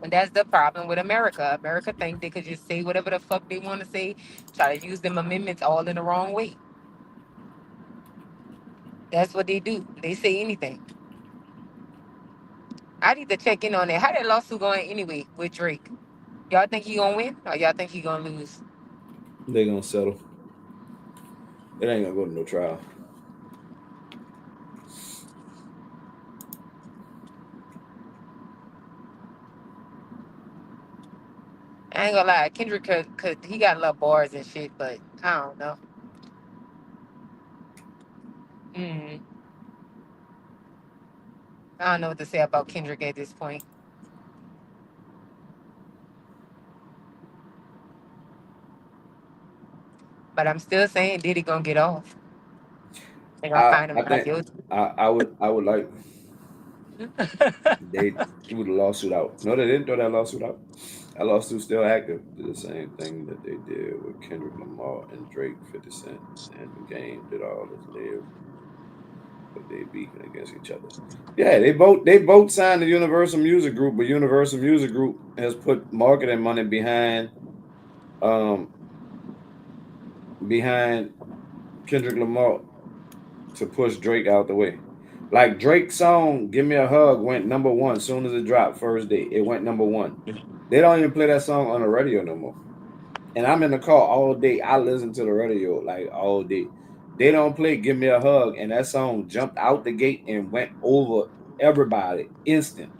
And that's the problem with America. America think they could just say whatever the fuck they want to say, try to use them amendments all in the wrong way. That's what they do. They say anything. I need to check in on that. How that lawsuit going anyway with Drake? Y'all think he gonna win or y'all think he gonna lose? They gonna settle. It ain't gonna go to no trial. I ain't gonna lie, Kendrick could he got little bars and shit, but I don't know. Mm, I don't know what to say about Kendrick at this point. But I'm still saying Diddy gonna get off. They gonna find him I not think guilty. I would like they threw the lawsuit out. No, they didn't throw that lawsuit out. That lawsuit's still active. Did the same thing that they did with Kendrick Lamar and Drake, 50 Cent, and the Game did all this live, but they beefing against each other. Yeah, they both signed the Universal Music Group, but Universal Music Group has put marketing money um behind Kendrick Lamar to push Drake out the way. Like Drake's song "Give Me a Hug" went number one as soon as it dropped first day. It went number one. They don't even play that song on the radio no more. And I'm in the car all day. I listen to the radio like all day. They don't play "Give Me a Hug," and that song jumped out the gate and went over everybody instant.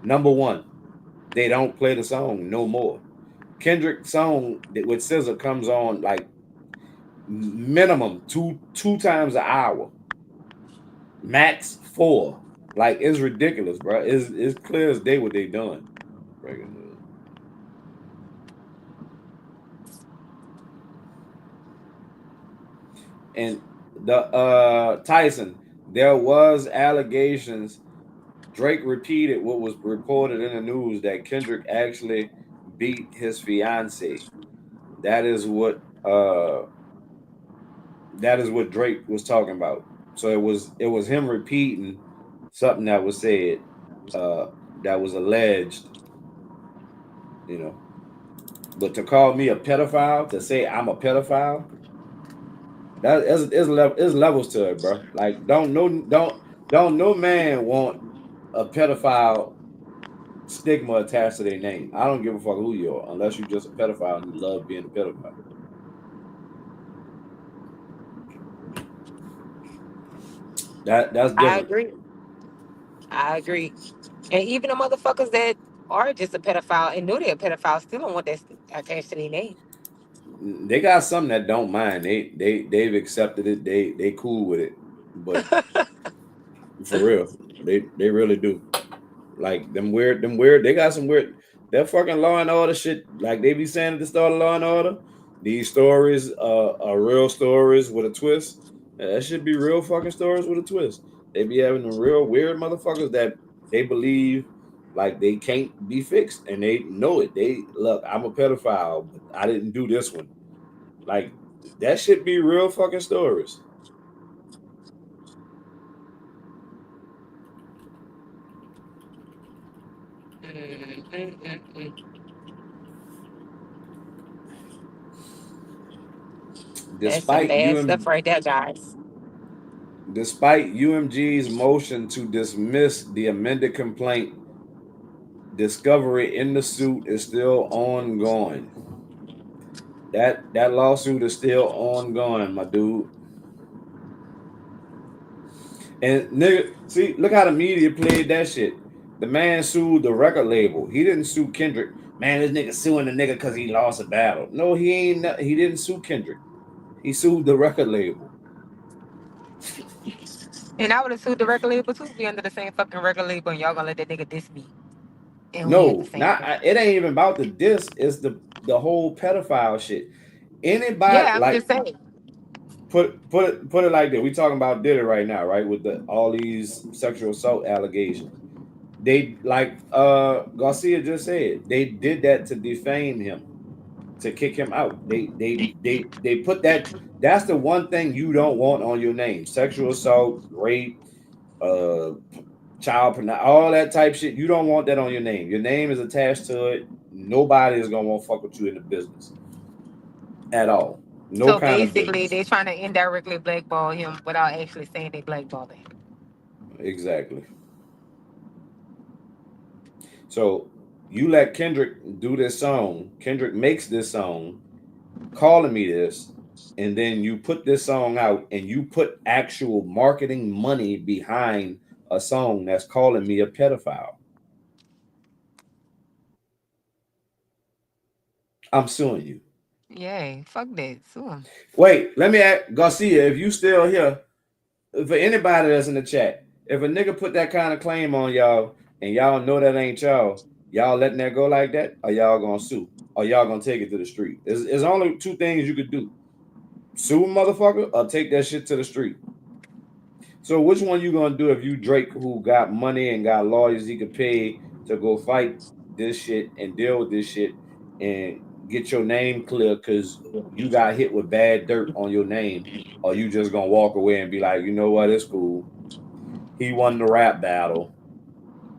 Number one. They don't play the song no more. Kendrick's song with SZA comes on like minimum two times an hour, max 4. Like it's ridiculous, bro. It's clear as day what they done. Breaking news. And the Tyson, there was allegations. Drake repeated what was reported in the news that Kendrick actually beat his fiance. That is what Drake was talking about. So it was him repeating something that was said, that was alleged, you know. But to call me a pedophile, to say I'm a pedophile, that is levels to it, bro. Like don't no man want a pedophile stigma attached to their name. I don't give a fuck who you are, unless you're just a pedophile and you love being a pedophile. That's I different. agree. I agree. And even the motherfuckers that are just a pedophile and know they're a pedophile still don't want that attached to their name. They got some that don't mind. They've accepted it. They cool with it. But for real, they really do. Like them weird. They got some weird. That fucking Law and Order shit. Like they be saying at the start of Law and Order, these stories are real stories with a twist. That should be real fucking stories with a twist. They be having the real weird motherfuckers that they believe like they can't be fixed, and they know it. They look, I'm a pedophile, but I didn't do this one. Like that should be real fucking stories. That's some Despite bad you stuff and right there, guys. Despite UMG's motion to dismiss the amended complaint, discovery in the suit is still ongoing. That lawsuit is still ongoing, my dude. And nigga, see, look how the media played that shit. The man sued the record label. He didn't sue Kendrick. Man, this nigga suing the nigga because he lost a battle. No, he ain't. He didn't sue Kendrick. He sued the record label. And I would have sued the record label too, be under the same fucking record label, and y'all gonna let that nigga diss me. And we at the No, same not. record. It ain't even about the diss. It's the whole pedophile shit. Anybody Yeah, I'm like just saying. put it like that. We talking about Diddy right now, right? With all these sexual assault allegations. They like Garcia just said, they did that to defame him, to kick him out. They put that. That's the one thing you don't want on your name: sexual assault, rape, child pornography, all that type shit. You don't want that on your name. Your name is attached to it. Nobody is gonna want to fuck with you in the business at all. No So kind of basically, business. they trying to indirectly blackball him without actually saying they blackballed him. Exactly. So you let Kendrick do this song. Kendrick makes this song, calling me this, and then you put this song out and you put actual marketing money behind a song that's calling me a pedophile. I'm suing you. Yay, fuck that. Sue him. Wait, let me ask Garcia, if you still here, for anybody that's in the chat, if a nigga put that kind of claim on y'all and y'all know that ain't y'all letting that go like that, or y'all gonna sue? Or y'all gonna take it to the street? There's only two things you could do. Sue a motherfucker or take that shit to the street. So which one you gonna do if you Drake, who got money and got lawyers he could pay to go fight this shit and deal with this shit and get your name clear because you got hit with bad dirt on your name, or you just gonna walk away and be like, you know what, it's cool. He won the rap battle.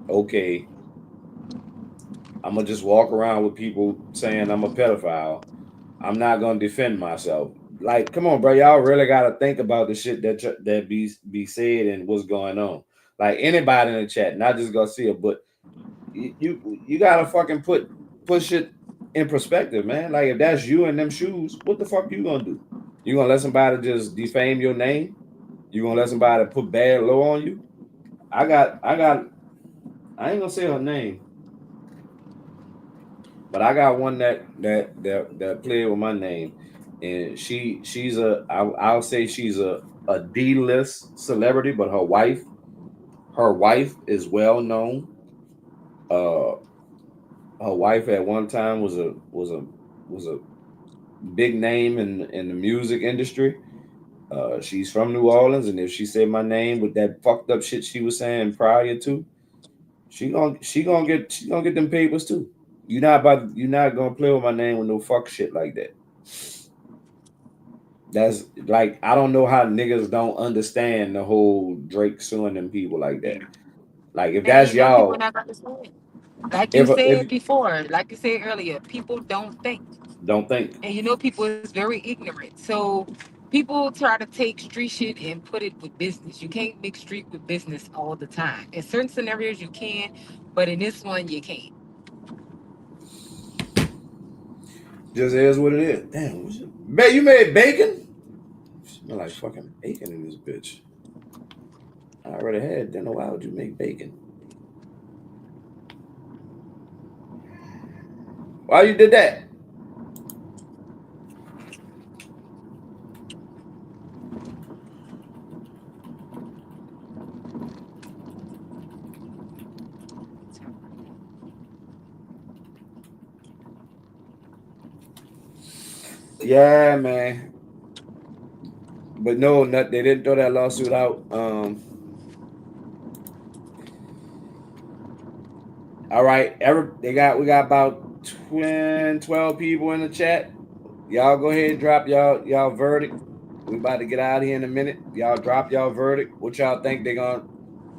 Okay. I'm gonna just walk around with people saying I'm a pedophile. I'm not gonna defend myself. Like, come on, bro. Y'all really gotta think about the shit that be said and what's going on. Like anybody in the chat, not just Garcia, but you gotta fucking put shit in perspective, man. Like if that's you in them shoes, what the fuck you gonna do? You gonna let somebody just defame your name? You gonna let somebody put bad low on you? I ain't gonna say her name, but I got one that played with my name, and she's I'll say she's a D-list celebrity, but her wife is well known. Uh, her wife at one time was a big name in the music industry. She's from New Orleans, and if she said my name with that fucked up shit she was saying prior to, she gonna get them papers too. You're not gonna play with my name with no fuck shit like that. That's like, I don't know how niggas don't understand the whole Drake suing them people like that. Like if And that's you know people y'all, not gonna understand. Like you if said before, like you said earlier, people don't think. don't think. And you know people is very ignorant. So people try to take street shit and put it with business. You can't mix street with business all the time. In certain scenarios you can, but in this one you can't. Just is what it is. Damn, you made bacon? Smell like fucking bacon in this bitch. I already had dinner. Why would you make bacon? Why you did that? Yeah, man. But no, they didn't throw that lawsuit out. All right, we got about 12 people in the chat. Y'all go ahead and drop y'all verdict. We about to get out of here in a minute. Y'all drop y'all verdict. What y'all think they gonna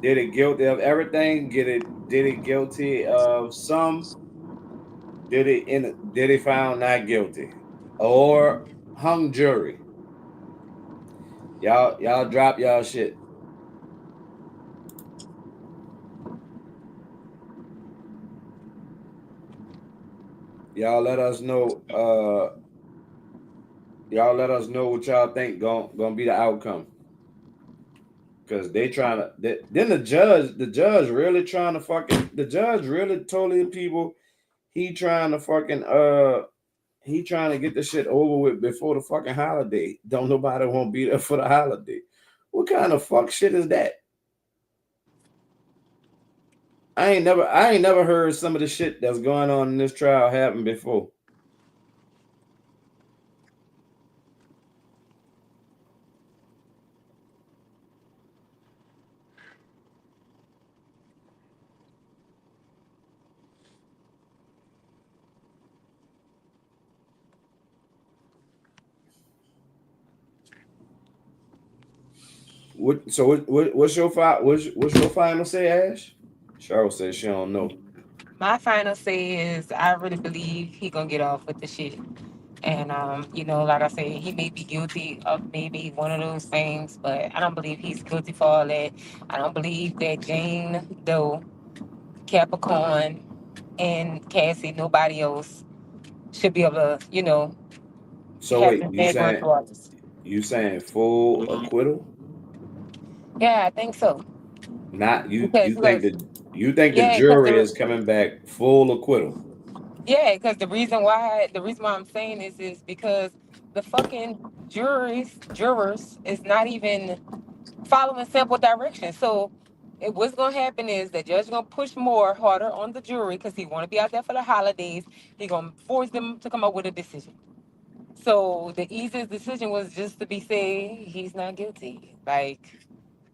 did it guilty of everything? Did it guilty of some? Did it found not guilty? Or hung jury? Y'all drop y'all shit. Y'all let us know. Y'all let us know what y'all think gonna be the outcome. Cause they trying to. Then the judge really trying to fucking. The judge really told the people he trying to fucking he trying to get the shit over with before the fucking holiday. Don't nobody want to be there for the holiday. What kind of fuck shit is that? I ain't never heard some of the shit that's going on in this trial happen before. What's your what's your final say, Ash? Cheryl says she don't know. My final say is I really believe he gonna get off with the shit. And like I said, he may be guilty of maybe one of those things, but I don't believe he's guilty for all that. I don't believe that Jane Doe, Capricorn, and Cassie, nobody else should be able to, So have wait, the mad run through. you saying full acquittal? Yeah, I think so. Not you Because, you think because the you think the yeah, because jury is coming back full acquittal? the reason why I'm saying this is because the fucking jurors is not even following simple directions. So what's gonna happen is the judge gonna push more harder on the jury because he want to be out there for the holidays. He gonna force them to come up with a decision. So the easiest decision was just to be say he's not guilty. Like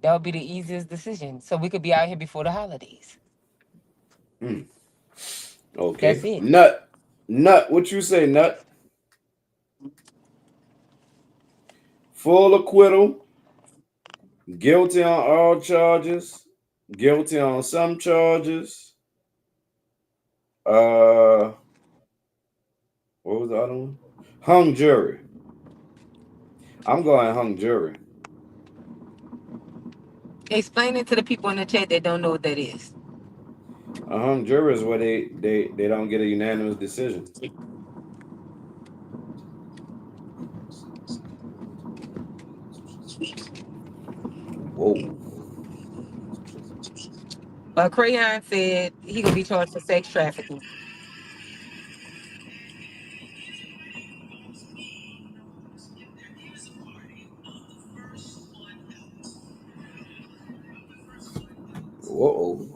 that would be the easiest decision. So we could be out here before the holidays. That's Okay. it. Nut, what you say, Nut? Full acquittal, guilty on all charges, guilty on some charges. What was the other one? Hung jury. I'm going hung jury. Explain it to the people in the chat that don't know what that is. A hung jury is where they don't get a unanimous decision. Whoa. Crayon said he gonna be charged for sex trafficking. Whoa.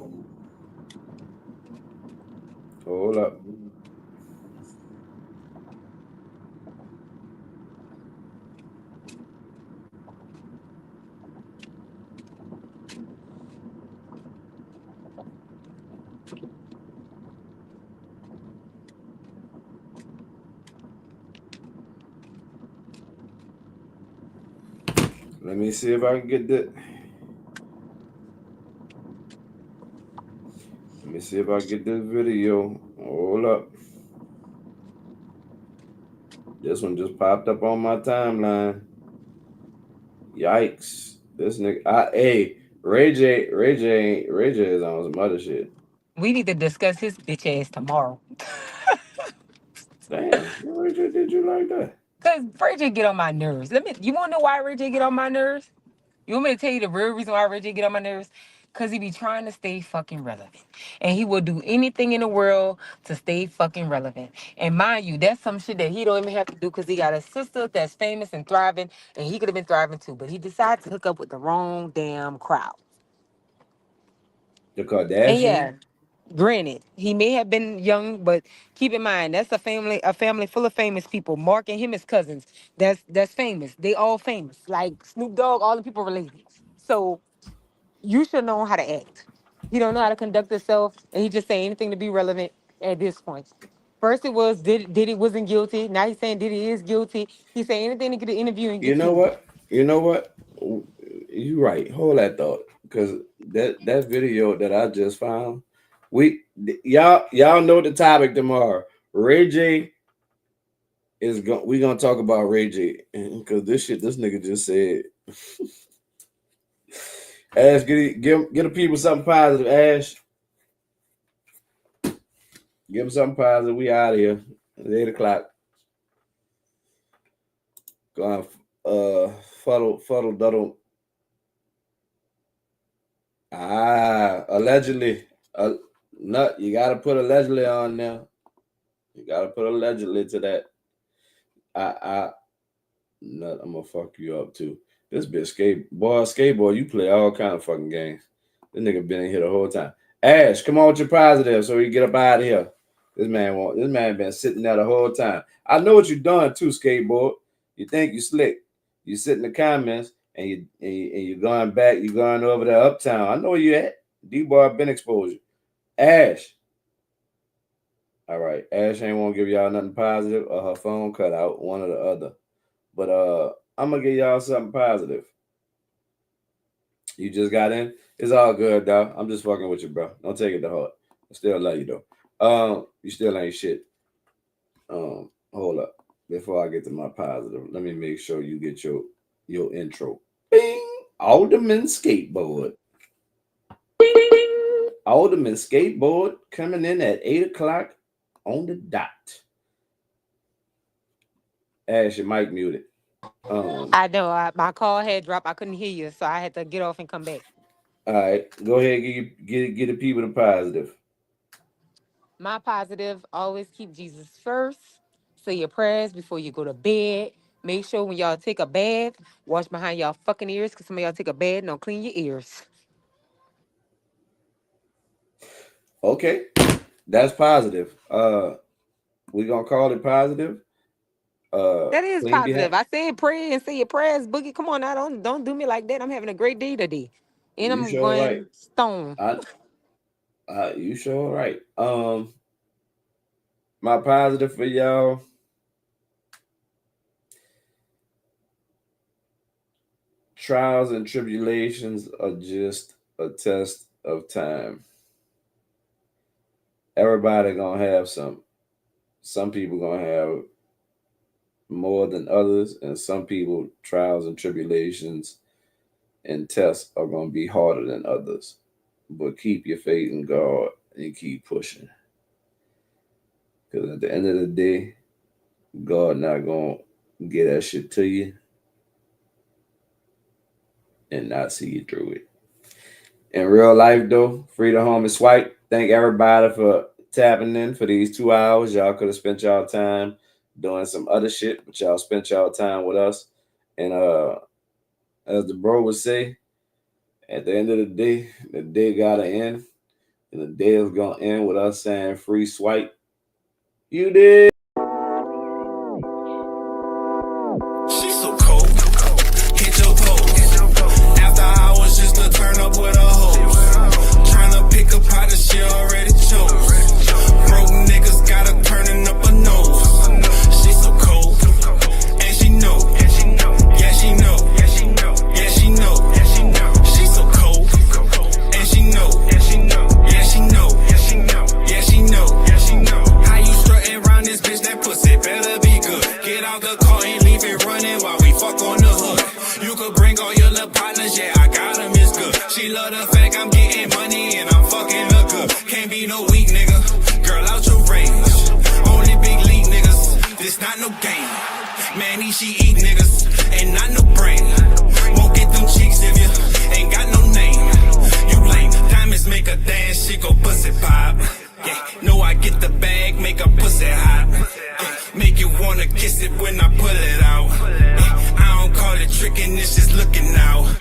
Hold up. Let me see if I can get that. Let me see if I get this video. Hold up. This one just popped up on my timeline. Yikes. This nigga. Ray J is on some other shit. We need to discuss his bitch ass tomorrow. Damn. Ray J did you like that? Cause Ray J get on my nerves. You wanna know why Ray J get on my nerves? You want me to tell you the real reason why Ray J get on my nerves? Cause he be trying to stay fucking relevant. And he will do anything in the world to stay fucking relevant. And mind you, that's some shit that he don't even have to do because he got a sister that's famous and thriving, and he could have been thriving too. But he decided to hook up with the wrong damn crowd. The And Kardashians? yeah, granted, he may have been young, but keep in mind that's a family full of famous people. Mark and him is cousins. That's famous. They all famous. Like Snoop Dogg, all the people related. So you should know how to act. He don't know how to conduct himself, and he just say anything to be relevant at this point. First it was Diddy wasn't guilty. Now he's saying Diddy is guilty. He say anything to get an interview and You get know sued. what? You know what? You right. Hold that thought. Because that video that I just found, y'all know the topic tomorrow. Ray J we gonna talk about Ray J because this nigga just said. Ash, get the people something positive, Ash. Give him something positive. We out of here. It's 8 o'clock. Going fuddle duddle. Allegedly. Nut, you gotta put allegedly on there. You gotta put allegedly to that. Nut, I'm gonna fuck you up too. This bitch skateboard, you play all kind of fucking games. This nigga been in here the whole time. Ash, come on with your positive so we can get up out of here. This man been sitting there the whole time. I know what you're doing too, skateboard. You think you slick. You sit in the comments and you're going back, you're going over there uptown. I know where you at. D-boy been exposure. Ash. All right. Ash ain't want to give y'all nothing positive or her phone cut out, one or the other. But I'm gonna give y'all something positive. You just got in. It's all good, dog. I'm just fucking with you, bro. Don't take it to heart. I still love you though. You still ain't shit. Hold up. Before I get to my positive, let me make sure you get your intro. Bing! Alderman Skateboard. Bing! Alderman Skateboard coming in at 8 o'clock on the dot. Ash, your mic muted. I know. My call had dropped. I couldn't hear you, so I had to get off and come back. All right. Go ahead and get the people the positive. My positive, always keep Jesus first. Say your prayers before you go to bed. Make sure when y'all take a bath, wash behind y'all fucking ears, because some of y'all take a bath and don't clean your ears. Okay. That's positive. We gonna call it positive. That is positive. I said pray and say your prayers, Boogie. Come on now, don't do me like that. I'm having a great day today. And I'm sure going right. stone. You sure right. My positive for y'all. Trials and tribulations are just a test of time. Everybody gonna have some. Some people gonna have more than others, and some people trials and tribulations and tests are gonna be harder than others. But keep your faith in God and keep pushing. Because at the end of the day, God not gonna get that shit to you and not see you through it. In real life, though, free the home and swipe. Thank everybody for tapping in for these 2 hours. Y'all could have spent y'all time doing some other shit, but y'all spent y'all time with us. And as the bro would say, at the end of the day gotta end. And the day is gonna end with us saying free swipe. You did. She's so cold. Hit your pose. After hours just to turn up with a hose. Trying to pick up how the shit already chose. Broke niggas gotta turning up a nose. She's so cold. And she know. Yeah, she know. Yeah, she know. Yeah, she know. She's so cold. And she know. Yeah, she know. Yeah, she know. Yeah, she know. Yeah, she know. Yeah, she know. How you strutting around this bitch? That pussy better be good. Get out the car and leave it running while we fuck on the hood. You could bring all your little partners, yeah, I got them, it's good. She love the fact I'm getting money and I'm fucking her good. Can't be no weak nigga, girl out your range. Only big league niggas, this not no game. Manny, she eat niggas, and not no brain. Won't get them cheeks if you ain't got no name. You lame, diamonds make her dance, she go pussy pop. Yeah, know I get the bag, make her pussy hot. Yeah, make you wanna kiss it when I pull it out. Yeah, I don't call it tricking, it's just looking out.